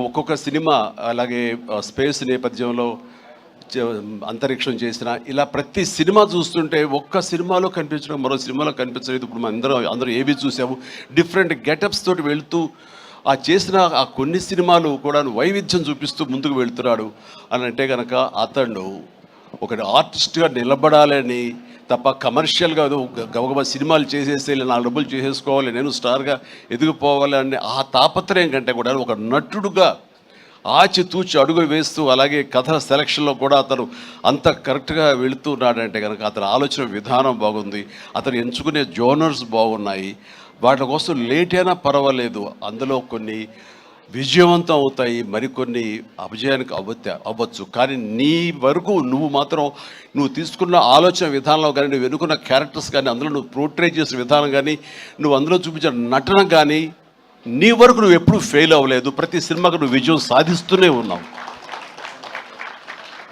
ఒక్కొక్క సినిమా అలాగే స్పేస్ నేపథ్యంలో అంతరిక్షం చేసిన, ఇలా ప్రతి సినిమా చూస్తుంటే ఒక్క సినిమాలో కనిపించడం మరో సినిమాలో కనిపించలేదు. ఇప్పుడు మనం అందరూ ఏవి చూసాము, డిఫరెంట్ గెటప్స్ తోటి వెళ్తూ ఆ చేసిన ఆ కొన్ని సినిమాలు కూడా వైవిధ్యం చూపిస్తూ ముందుకు వెళ్తున్నాడు అని అంటే కనుక అతను ఒక ఆర్టిస్ట్గా నిలబడాలని తప్ప కమర్షియల్గా గబగబా సినిమాలు చేసేసి 4 డబ్బులు చేసేసుకోవాలి, నేను స్టార్గా ఎదిగిపోవాలి అనే ఆ తాపత్రయం కంటే కూడా ఒక నటుడుగా ఆచితూచి అడుగు వేస్తూ, అలాగే కథ సెలక్షన్లో కూడా అతను అంత కరెక్ట్గా వెళుతున్నాడంటే కనుక అతని ఆలోచన విధానం బాగుంది, అతను ఎంచుకునే జోనర్స్ బాగున్నాయి. వాటి కోసం లేట్ అయినా పర్వాలేదు, అందులో కొన్ని విజయవంతం అవుతాయి, మరికొన్ని అపజయానికి అవ్వచ్చు. కానీ నీ వరకు నువ్వు మాత్రం నువ్వు తీసుకున్న ఆలోచన విధానంలో కానీ, నువ్వు ఎన్నుకున్న క్యారెక్టర్స్ కానీ, అందులో నువ్వు పోర్ట్రే చేసిన విధానం కానీ, నువ్వు అందులో చూపించిన నటన కానీ, నీ వరకు నువ్వు ఎప్పుడూ ఫెయిల్ అవ్వలేదు. ప్రతి సినిమాకు నువ్వు విజయం సాధిస్తూనే ఉన్నావు.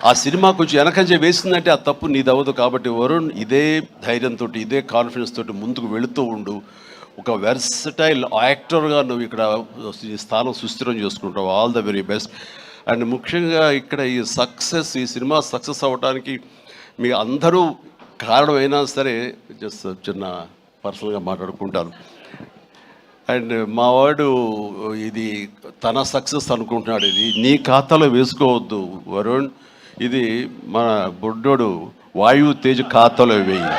ఆ సినిమా కొంచెం వెనకంజ వేసిందంటే ఆ తప్పు నీది అవ్వదు. కాబట్టి వరుణ్ ఇదే ధైర్యంతో, ఇదే కాన్ఫిడెన్స్ తోటి ముందుకు వెళుతూ ఉండు. ఒక వెర్సటైల్ యాక్టర్గా నువ్వు ఇక్కడ ఈ స్థానం సుస్థిరం చేసుకుంటావు. All the very best. And ముఖ్యంగా ఇక్కడ ఈ సినిమా సక్సెస్ అవ్వడానికి మీ అందరూ కారణమైనా సరే, జస్ట్ చిన్న పర్సనల్గా మాట్లాడుకుంటాను. అండ్ మా వాడు ఇది తన సక్సెస్ అనుకుంటున్నాడు, ఇది నీ ఖాతాలో వేసుకోవద్దు వరుణ్, ఇది మన బొడ్డోడు వాయు తేజ్ ఖాతాలో వేయి.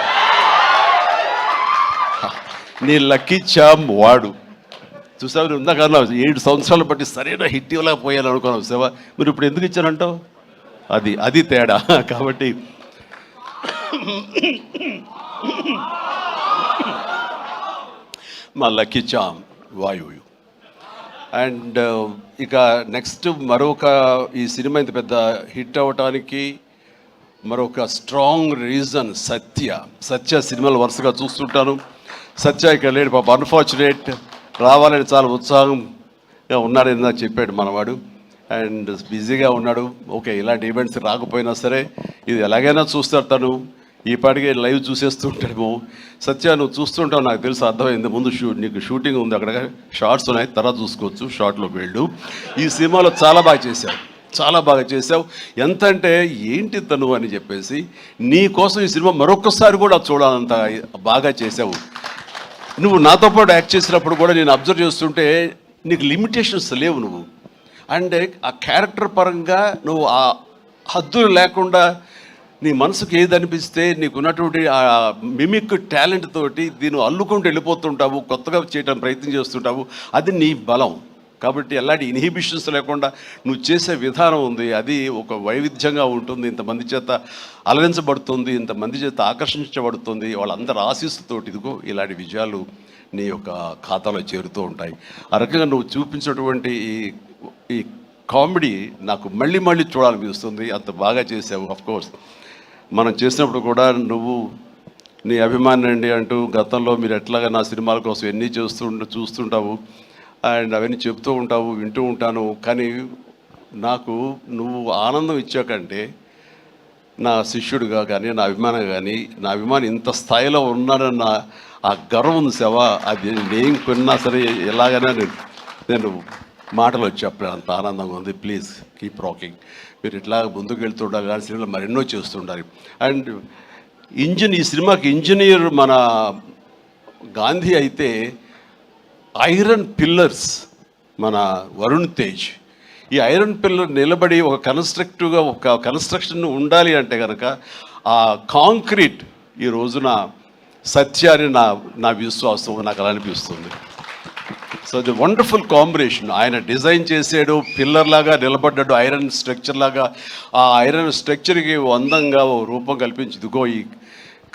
నీ లక్కీ చామ్ వాడు చూసావు. ఇందాక 7 సంవత్సరాలు బట్టి సరైన హిట్ ఇవ్వలేకపోయాను అనుకున్నావు సేవా, మీరు ఇప్పుడు ఎందుకు ఇచ్చారంటావు? అది తేడా. కాబట్టి మా లక్కీ చామ్ వాయువు. అండ్ ఇక నెక్స్ట్ మరొక ఈ సినిమా ఇంత పెద్ద హిట్ అవ్వటానికి మరొక స్ట్రాంగ్ రీజన్ సత్య సినిమాలు వరుసగా చూస్తుంటాను. సత్య ఇక్కడ లేడు పాప, అన్ఫార్చునేట్. రావాలని చాలా ఉత్సాహంగా ఉన్నాడు అని చెప్పాడు మనవాడు. అండ్ బిజీగా ఉన్నాడు. ఓకే, ఇలాంటి ఈవెంట్స్ రాకపోయినా సరే ఇది ఎలాగైనా చూస్తాడు తను. ఈ పాటికి లైవ్ చూసేస్తుంటాడేమో. సత్య నువ్వు చూస్తుంటావు, నాకు తెలుసు, అర్థమైంది. ముందు నీకు షూటింగ్ ఉంది, అక్కడ షార్ట్స్ ఉన్నాయి, తర్వాత చూసుకోవచ్చు, షార్ట్లోకి వెళ్ళు. ఈ సినిమాలో చాలా బాగా చేసావు. ఎంత అంటే ఏంటి తను అని చెప్పేసి నీ కోసం ఈ సినిమా మరొకసారి కూడా చూడాలంత బాగా చేసావు. నువ్వు నాతో పాటు యాక్ట్ చేసినప్పుడు కూడా నేను అబ్జర్వ్ చేస్తుంటే నీకు లిమిటేషన్స్ లేవు నువ్వు. అండ్ ఆ క్యారెక్టర్ పరంగా నువ్వు ఆ హద్దులు లేకుండా నీ మనసుకు ఏది అనిపిస్తే నీకున్నటువంటి ఆ మిమిక్ టాలెంట్ తోటి దీన్ని అల్లుకుంటూ వెళ్ళిపోతుంటావు, కొత్తగా చేయడానికి ప్రయత్నం చేస్తుంటావు. అది నీ బలం. కాబట్టి ఎలాంటి ఇన్హిబిషన్స్ లేకుండా నువ్వు చేసే విధానం ఉంది, అది ఒక వైవిధ్యంగా ఉంటుంది. ఇంతమంది చేత అలరించబడుతుంది, ఇంతమంది చేత ఆకర్షించబడుతుంది. వాళ్ళందరూ ఆశీస్సుతోటి ఇదిగో ఇలాంటి విజయాలు నీ యొక్క ఖాతాలో చేరుతూ ఉంటాయి. ఆ రకంగా నువ్వు చూపించినటువంటి ఈ కామెడీ నాకు మళ్ళీ చూడాలనిపిస్తుంది. అంత బాగా చేసావు. అఫ్కోర్స్ మనం చేసినప్పుడు కూడా నువ్వు నీ అభిమాని అండి అంటూ గతంలో మీరు ఎట్లాగా నా సినిమాల కోసం ఎన్ని చూస్తుంటావు అండ్ అవన్నీ చెప్తూ ఉంటావు, వింటూ ఉంటాను. కానీ నాకు నువ్వు ఆనందం ఇచ్చాకంటే నా శిష్యుడిగా కానీ నా అభిమాని ఇంత స్థాయిలో ఉన్నాడన్న ఆ గర్వం ఉంది సేవా. అది నేను కొన్నా సరే ఎలాగైనా నేను మాటలు చెప్పలేను, అంత ఆనందంగా ఉంది. Please keep rocking. మీరు ఇట్లా ముందుకు వెళ్తుండాలి, కానీ సినిమాలు మరెన్నో చేస్తుండాలి. అండ్ ఈ సినిమాకి ఇంజనీర్ మన గాంధీ అయితే ఐరన్ పిల్లర్స్ మన వరుణ్ తేజ్. ఈ ఐరన్ పిల్లర్ నిలబడి ఒక కన్స్ట్రక్షన్ ఉండాలి అంటే కనుక ఆ కాంక్రీట్ ఈ రోజున సత్య అని నా విశ్వాసం, నాకు అలా అనిపిస్తుంది. So the wonderful combination. ఆయన డిజైన్ చేసాడు, పిల్లర్ లాగా నిలబడ్డాడు, ఐరన్ స్ట్రక్చర్ లాగా. ఆ ఐరన్ స్ట్రక్చర్కి అందంగా రూపం కల్పించి ఇదిగో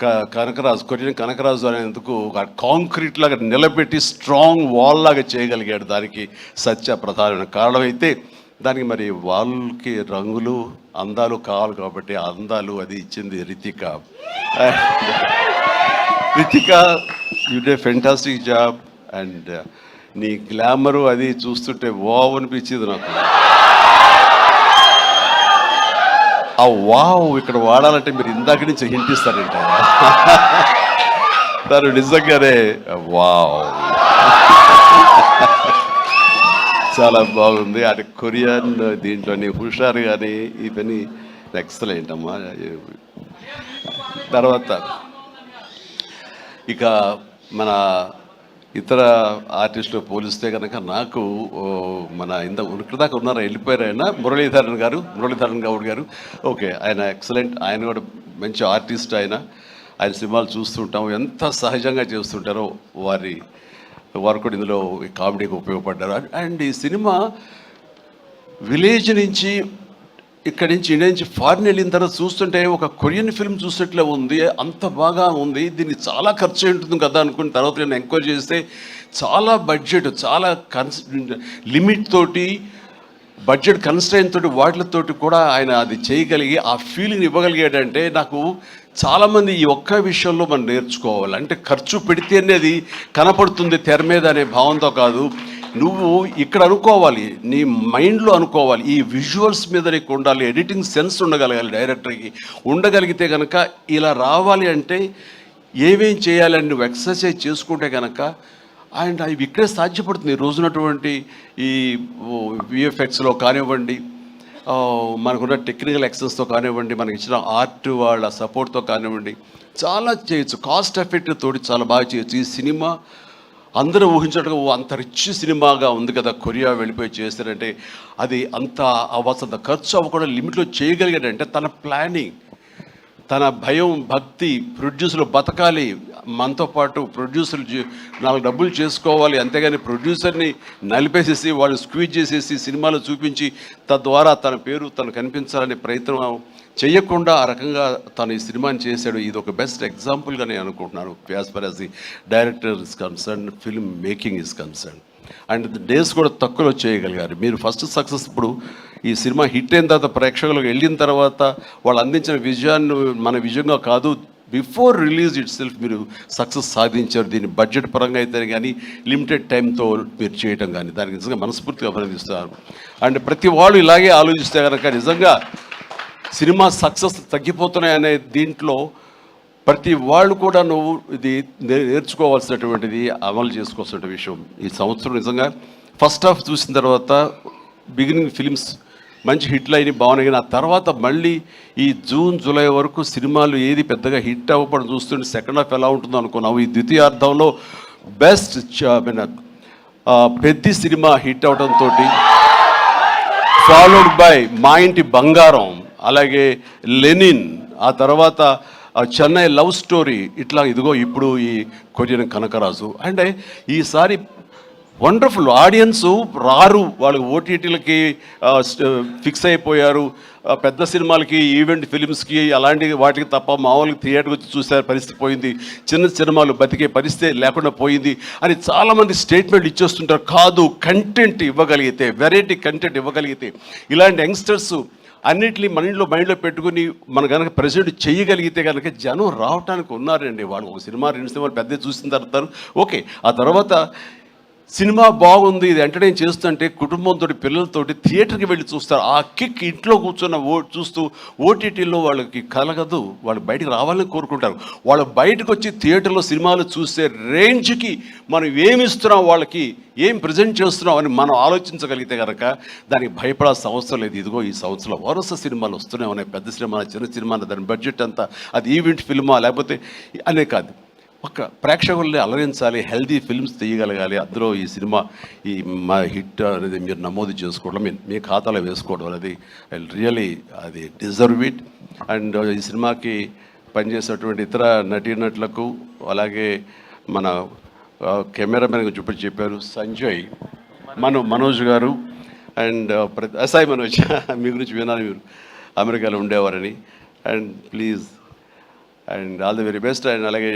కనకరాజు, కొరియన్ కనకరాజు అనేందుకు కాంక్రీట్ లాగా నిలబెట్టి స్ట్రాంగ్ వాల్ లాగా చేయగలిగాడు. దానికి సత్య ప్రధానమైన కారణం అయితే దానికి మరి వాళ్ళకి రంగులు అందాలు కావాలి కాబట్టి ఆ అందాలు అది ఇచ్చింది Ritika. Ritika, you day fantastic job. And నీ గ్లామరు అది చూస్తుంటే వావ్ అనిపించింది నాకు. ఆ వావ్ ఇక్కడ వాడాలంటే మీరు ఇందాక నుంచి హింట్ ఇస్తారంట. తను నిజంగానే వావ్ చాలా బాగుంది. అది కొరియన్ దీంట్లోని హుషారు కానీ ఇవన్నీ ఎక్సలెంట్ అమ్మా. తర్వాత ఇక మన ఇతర ఆర్టిస్టులు పోలిస్తే కనుక నాకు మన ఉనికిదాకా ఉన్నారా, వెళ్ళిపోయారు ఆయన, మురళీధరన్ గౌడ్ గారు. ఓకే, ఆయన ఎక్సలెంట్. ఆయన కూడా మంచి ఆర్టిస్ట్. ఆయన సినిమాలు చూస్తుంటాం, ఎంత సహజంగా చేస్తుంటారో వారు కూడా ఇందులో కామెడీకి ఉపయోగపడ్డారు. అండ్ ఈ సినిమా విలేజ్ నుంచి ఇక్కడి నుంచి ఇండియా నుంచి ఫారిన్ వెళ్ళిన తర్వాత చూస్తుంటే ఒక కొరియన్ ఫిల్మ్ చూసినట్లే ఉంది. అంత బాగా ఉంది. దీన్ని చాలా ఖర్చు ఉంటుంది కదా అనుకున్న తర్వాత నేను ఎంక్వైరీ చేస్తే చాలా బడ్జెట్, చాలా లిమిట్ తోటి, బడ్జెట్ కన్స్ట్రైన్ తోటి వాటితోటి కూడా ఆయన అది చేయగలిగి ఆ ఫీలింగ్ ఇవ్వగలిగాడంటే నాకు చాలామంది ఈ ఒక్క విషయంలో మనం నేర్చుకోవాలి. అంటే ఖర్చు పెడితేనే అది కనపడుతుంది తెర మీద అనే భావంతో కాదు, నువ్వు ఇక్కడ అనుకోవాలి, నీ మైండ్లో అనుకోవాలి. ఈ విజువల్స్ మీద నీకు ఉండాలి, ఎడిటింగ్ సెన్స్ ఉండగలగాలి. డైరెక్టర్కి ఉండగలిగితే కనుక ఇలా రావాలి అంటే ఏమేం చేయాలని నువ్వు ఎక్సర్సైజ్ చేసుకుంటే కనుక అండ్ అవి ఇక్కడే సాధ్యపడుతుంది. ఈ రోజునటువంటి ఈ విఎఫ్ఎక్స్లో కానివ్వండి, మనకున్న టెక్నికల్ ఎక్సెస్తో కానివ్వండి, మనకి ఇచ్చిన ఆర్ట్ వాళ్ళ సపోర్ట్తో కానివ్వండి, చాలా చేయొచ్చు. కాస్ట్ ఎఫెక్ట్ తోటి చాలా బాగా చేయొచ్చు. ఈ సినిమా అందరూ ఊహించడం అంత రిచ్ సినిమాగా ఉంది కదా, కొరియా వెళ్ళిపోయి చేస్తారంటే అది అంత అవ్వాల్సినంత ఖర్చు అవ్వకుండా లిమిట్లో చేయగలిగాడంటే తన ప్లానింగ్, తన భయం, భక్తి, ప్రొడ్యూసర్లు బతకాలి, మనతో పాటు ప్రొడ్యూసర్లు 4 డబ్బులు చేసుకోవాలి, అంతేగాని ప్రొడ్యూసర్ని నలిపేసేసి వాళ్ళు స్క్వీజ్ చేసేసి సినిమాలు చూపించి తద్వారా తన పేరు తను కనిపించాలనే ప్రయత్నం చేయకుండా ఆ రకంగా తను ఈ సినిమాని చేశాడు. ఇది ఒక బెస్ట్ ఎగ్జాంపుల్గా నేను అనుకుంటున్నాను as for as the director is concern, film making is concern. And days కూడా తక్కువలో చేయగలిగారు. మీరు ఫస్ట్ సక్సెస్ ఇప్పుడు ఈ సినిమా హిట్ అయిన తర్వాత ప్రేక్షకులకు వెళ్ళిన తర్వాత వాళ్ళు అందించిన విజయాన్ని మన విజయంగా కాదు, బిఫోర్ రిలీజ్ ఇట్ సెల్ఫ్ మీరు సక్సెస్ సాధించారు. దీన్ని బడ్జెట్ పరంగా అయితే కానీ లిమిటెడ్ టైంతో మీరు చేయటం కానీ దానికి నిజంగా మనస్ఫూర్తిగా అభినందిస్తారు. అండ్ ప్రతి వాళ్ళు ఇలాగే ఆలోచిస్తే కనుక నిజంగా సినిమా సక్సెస్ తగ్గిపోతున్నాయనే దీంట్లో ప్రతి వాళ్ళు కూడా నువ్వు ఇది నేర్చుకోవాల్సినటువంటిది, అమలు చేసుకోవాల్సిన విషయం. ఈ సంవత్సరం నిజంగా ఫస్ట్ హాఫ్ చూసిన తర్వాత బిగినింగ్ ఫిలిమ్స్ మంచి హిట్లు అయినాయి, బాగున్నాయి. కానీ ఆ తర్వాత మళ్ళీ ఈ జూన్ జూలై వరకు సినిమాలు ఏది పెద్దగా హిట్ అవ్వడం చూస్తుంటే సెకండ్ హాఫ్ ఎలా ఉంటుందో అనుకున్నావు. ఈ ద్వితీయార్థంలో బెస్ట్ పెద్ద సినిమా హిట్ అవడంతో ఫాలోడ్ బై మా ఇంటి బంగారం, అలాగే లెనిన్, ఆ తర్వాత చెన్నై లవ్ స్టోరీ, ఇట్లా ఇదిగో ఇప్పుడు ఈ కొరియన్ కనకరాజు. అంటే ఈసారి వండర్ఫుల్ ఆడియన్స్ రారు, వాళ్ళు ఓటీటీలకి ఫిక్స్ అయిపోయారు. పెద్ద సినిమాలకి, ఈవెంట్ ఫిలిమ్స్కి అలాంటి వాటికి తప్ప మామూలుగా థియేటర్కి వచ్చి చూసే పరిస్థితి పోయింది. చిన్న సినిమాలు బతికే పరిస్థితి లేకుండా పోయింది అని చాలామంది స్టేట్మెంట్ ఇచ్చేస్తుంటారు. కాదు, కంటెంట్ ఇవ్వగలిగితే, వెరైటీ కంటెంట్ ఇవ్వగలిగితే, ఇలాంటి యంగ్స్టర్స్ అన్నిటినీ మైండ్లో పెట్టుకుని మన కనుక ప్రెజెంట్ చేయగలిగితే కనుక జనం రావడానికి ఉన్నారండి. వాళ్ళు ఒక సినిమా 2 సినిమాలు పెద్ద చూసిన తర్వాత ఓకే, ఆ తర్వాత సినిమా బాగుంది, ఇది ఎంటర్టైన్ చేస్తుంటే కుటుంబంతో పిల్లలతోటి థియేటర్కి వెళ్ళి చూస్తారు. ఆ కిక్ ఇంట్లో కూర్చున్న చూస్తూ ఓటీటీలో వాళ్ళకి కలగదు, వాళ్ళు బయటకు రావాలని కోరుకుంటారు. వాళ్ళు బయటకు వచ్చి థియేటర్లో సినిమాలు చూసే రేంజ్కి మనం ఏమి ఇస్తున్నాం, వాళ్ళకి ఏం ప్రజెంట్ చేస్తున్నాం అని మనం ఆలోచించగలిగితే కనుక దానికి భయపడాల్సిన అవసరం లేదు. ఇదిగో ఈ సంవత్సరంలో వరుస సినిమాలు వస్తూనే ఉన్నాయి, పెద్ద సినిమా, చిన్న సినిమా, దాని బడ్జెట్ అంతా అది ఈవెంట్ ఫిల్మా లేకపోతే అనే కాదు, ఒక ప్రేక్షకుల్ని అలరించాలి, హెల్దీ ఫిల్మ్స్ తీయగలగాలి. అందులో ఈ సినిమా ఈ మా హిట్ అనేది మీరు నమోదు చేసుకోవడం, మీ ఖాతాలో వేసుకోవడం అనేది రియలీ అది డిజర్వ్ ఇట్. అండ్ ఈ సినిమాకి పనిచేసేటువంటి ఇతర నటీనటులకు, అలాగే మన కెమెరామెన్ గురించి చెప్పారు సంజయ్, మనోజ్ గారు అండ్ సాయి మనోజ్, మీ గురించి వినాలి, మీరు అమెరికాలో ఉండేవారని. And please and all the very best. And అలాగే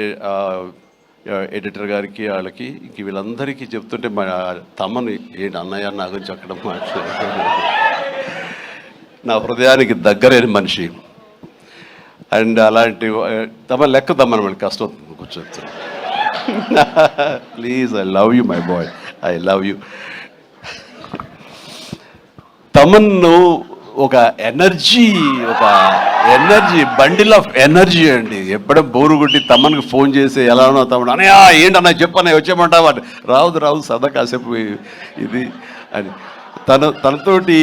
ఎడిటర్ గారికి వాళ్ళకి ఇంక వీళ్ళందరికీ చెప్తుంటే మా తమ్మని ఏంటి అన్నయ్య నా గురించి అక్కడ నా హృదయానికి దగ్గరైన మనిషి. అండ్ అలాంటి తమ లెక్క తమ్మని మనకి కష్టం అవుతుంది కూర్చోవచ్చు. Please, I love you my boy, I love you. తమన్ను ఒక ఎనర్జీ బండిల్ ఆఫ్ ఎనర్జీ అండి. ఎప్పుడో బోరు కొట్టి తమ్మనికి ఫోన్ చేసి ఎలా ఉన్నావు తమ్ముడు, అన్నయ్య ఏంటన్నా చెప్పన్నా వచ్చేయమంటావా, రాదు సదా కాసేపు ఇది అని తనతోటి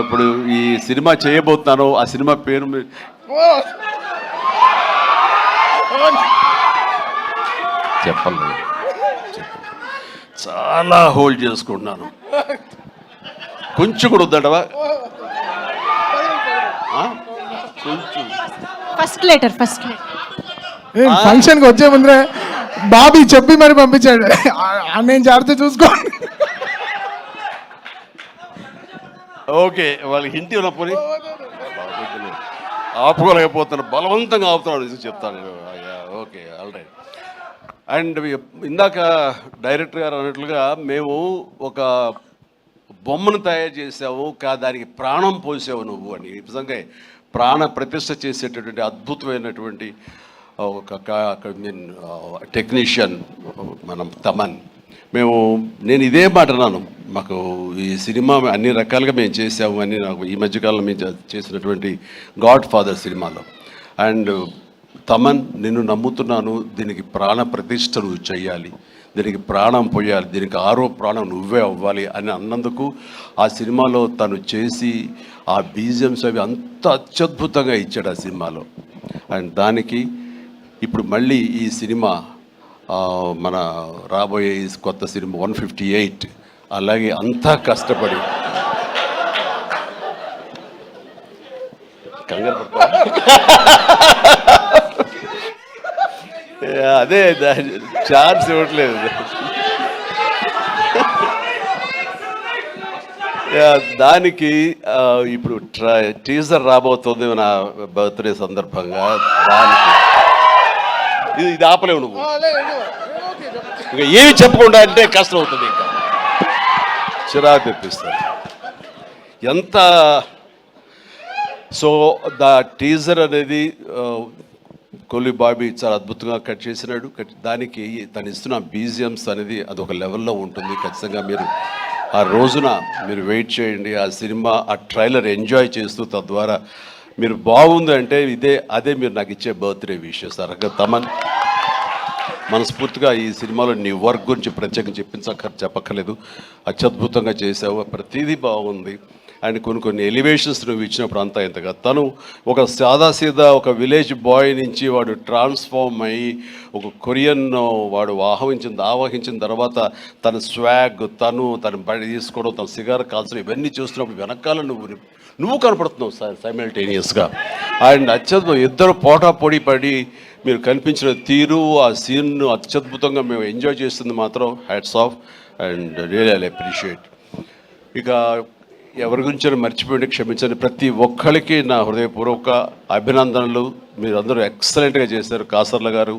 ఇప్పుడు ఈ సినిమా చేయబోతున్నాను. ఆ సినిమా పేరు చెప్పలేదు, చాలా హోల్డ్ చేసుకుంటున్నాను. కొంచెం కూడా వద్దంటవా, కొంచెం ఫస్ట్ లెటర్ ఫంక్షన్కి వచ్చే ముందరే బాబీ చెప్పి మరి పంపించాడు, నేను జాగ్రత్త చూసుకో. ఓకే, వాళ్ళకి హింట్ ఉన్నప్పుడు ఆపుకోలేకపోతున్నాను, బలవంతంగా ఆపుతున్నాడు చెప్తాను. Okay, all right. అండ్ ఇందాక డైరెక్టర్ గారు అన్నట్లుగా మేము ఒక బొమ్మను తయారు చేసావు, దానికి ప్రాణం పోసావు నువ్వు అని. నిజంగా ప్రాణ ప్రతిష్ఠ చేసేటటువంటి అద్భుతమైనటువంటి ఒక టెక్నీషియన్ మనం తమన్. నేను ఇదే మాట అన్నాను, మాకు ఈ సినిమా అన్ని రకాలుగా మేము చేసాము అని. నాకు ఈ మధ్యకాలంలో మేము చేసినటువంటి గాడ్ ఫాదర్ సినిమాలో. అండ్ తమన్, నిన్ను నమ్ముతున్నాను, దీనికి ప్రాణ ప్రతిష్ఠ నువ్వు చెయ్యాలి, దీనికి ప్రాణం పోయాలి, దీనికి ఆరో ప్రాణం నువ్వే అవ్వాలి అని అన్నందుకు ఆ సినిమాలో తను చేసి ఆ బీజిఎమ్స్ అవి అంత అత్యద్భుతంగా ఇచ్చాడు ఆ సినిమాలో. అండ్ దానికి ఇప్పుడు మళ్ళీ ఈ సినిమా మన రాబోయే కొత్త సినిమా 158 అలాగే అంతా కష్టపడి కంగారు అదే ఛాన్స్ ఇవ్వట్లేదు. దానికి ఇప్పుడు టీజర్ రాబోతుంది నా బర్త్డే సందర్భంగా. దానికి ఇది ఆపలేవు నువ్వు, ఇంకా ఏమి చెప్పకుండా అంటే కష్టం అవుతుంది, ఇంకా చిరాకు తెప్పిస్తారు ఎంత. సో దా టీజర్ అనేది కొల్లి బాబీ చాలా అద్భుతంగా కట్ చేసినాడు. దానికి తను ఇస్తున్న బీజిఎమ్స్ అనేది అదొక లెవెల్లో ఉంటుంది. ఖచ్చితంగా మీరు ఆ రోజున మీరు వెయిట్ చేయండి, ఆ సినిమా ఆ ట్రైలర్ ఎంజాయ్ చేస్తూ తద్వారా మీరు బాగుంది అంటే అదే మీరు నాకు ఇచ్చే బర్త్డే విషెస్. తమన్, మనస్ఫూర్తిగా ఈ సినిమాలో నీ వర్క్ గురించి ప్రత్యేకంగా చెప్పక్కర్లేదు, అత్యద్భుతంగా చేసావు, ప్రతిదీ బాగుంది. అండ్ కొన్ని ఎలివేషన్స్ నువ్వు ఇచ్చినప్పుడు అంతా ఇంతగా తను ఒక సాదాసీదా ఒక విలేజ్ బాయ్ నుంచి వాడు ట్రాన్స్ఫార్మ్ అయ్యి ఒక కొరియన్ వాడు ఆవహించిన తర్వాత తన స్వాగ్, తన బడి తీసుకోవడం, తన సిగార్ కాల్చడం, ఇవన్నీ చూస్తున్నప్పుడు వెనకాల నువ్వు కనపడుతున్నావు సైమల్టేనియస్గా. అండ్ అత్యద్భుతం, ఇద్దరు పోటాపోటీ పడి మీరు కనిపించిన తీరు, ఆ సీన్ను అత్యద్భుతంగా మేము ఎంజాయ్ చేస్తుంది మాత్రం hats off and really I appreciate. ఇక ఎవరి గురించి మర్చిపోయింది క్షమించండి. ప్రతి ఒక్కరికి నా హృదయపూర్వక అభినందనలు. మీరందరూ ఎక్సలెంట్గా చేశారు. కాసర్ల గారు,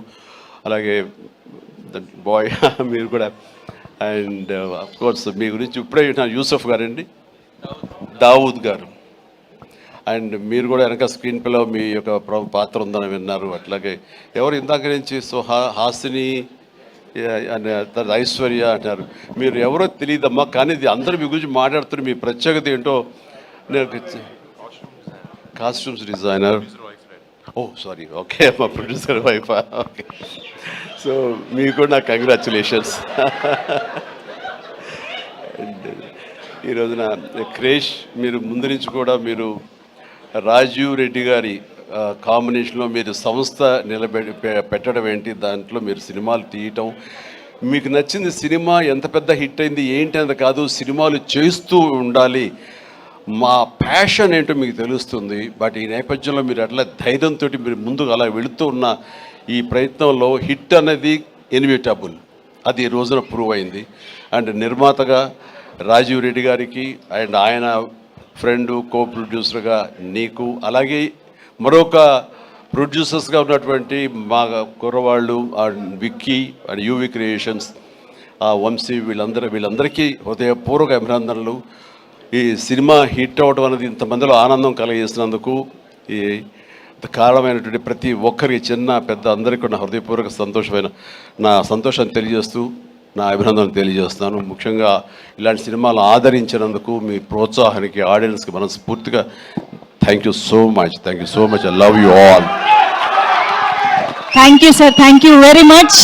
అలాగే బాయ్ మీరు కూడా. అండ్ అఫ్కోర్స్ మీ గురించి ఇప్పుడే యూసఫ్ గారండి, దావూద్ గారు. అండ్ మీరు కూడా వెనక స్క్రీన్ ప్లేలో మీ యొక్క పాత్ర ఉందని విన్నారు. అట్లాగే ఎవరు ఇందాక నుంచి హాసిని అని ఐశ్వర్య అంటారు. మీరు ఎవరో తెలియదమ్మా, కానీ ఇది అందరూ మీ గురించి మాట్లాడుతున్నారు. మీ ప్రత్యేకత ఏంటో నేను కాస్ట్యూమ్స్ డిజైనర్, ఓ సారీ, ఓకే, మా ప్రొడ్యూసర్ వైఫ్. ఓకే, సో మీకు కూడా నా కంగ్రాచులేషన్స్. అండ్ ఈ రోజున క్రేష్ మీరు ముందు నుంచి కూడా మీరు రాజీవ్ రెడ్డి గారి కాంబినేషన్లో మీరు సంస్థ పెట్టడం ఏంటి, దాంట్లో మీరు సినిమాలు తీయటం, మీకు నచ్చింది సినిమా ఎంత పెద్ద హిట్ అయింది ఏంటి అనేది కాదు, సినిమాలు చేస్తూ ఉండాలి, మా ప్యాషన్ ఏంటో మీకు తెలుస్తుంది. బట్ ఈ నేపథ్యంలో మీరు అట్లా ధైర్యంతో మీరు ముందుకు అలా వెళుతూ ఉన్న ఈ ప్రయత్నంలో హిట్ అనేది ఇన్విటబుల్, అది ఈ రోజున ప్రూవ్ అయింది. అండ్ నిర్మాతగా రాజీవ్ రెడ్డి గారికి అండ్ ఆయన ఫ్రెండు కో ప్రొడ్యూసర్గా నీకు, అలాగే మరొక ప్రొడ్యూసర్స్గా ఉన్నటువంటి మా కుర్రవాళ్ళు and Vicky and UV creations, Vamshi, వీళ్ళందరికీ హృదయపూర్వక అభినందనలు. ఈ సినిమా హిట్ అవ్వడం అనేది ఇంతమందిలో ఆనందం కలిగిస్తున్నందుకు ఈ కారణమైనటువంటి ప్రతి ఒక్కరికి, చిన్న పెద్ద అందరికీ నా హృదయపూర్వక సంతోషాన్ని తెలియజేస్తూ నా అభినందనలు తెలియజేస్తున్నాను. ముఖ్యంగా ఇలాంటి సినిమాలు ఆదరించినందుకు మీ ప్రోత్సాహానికి, ఆడియన్స్కి మనస్ఫూర్తిగా thank you so much. I love you all. Thank you sir, thank you very much.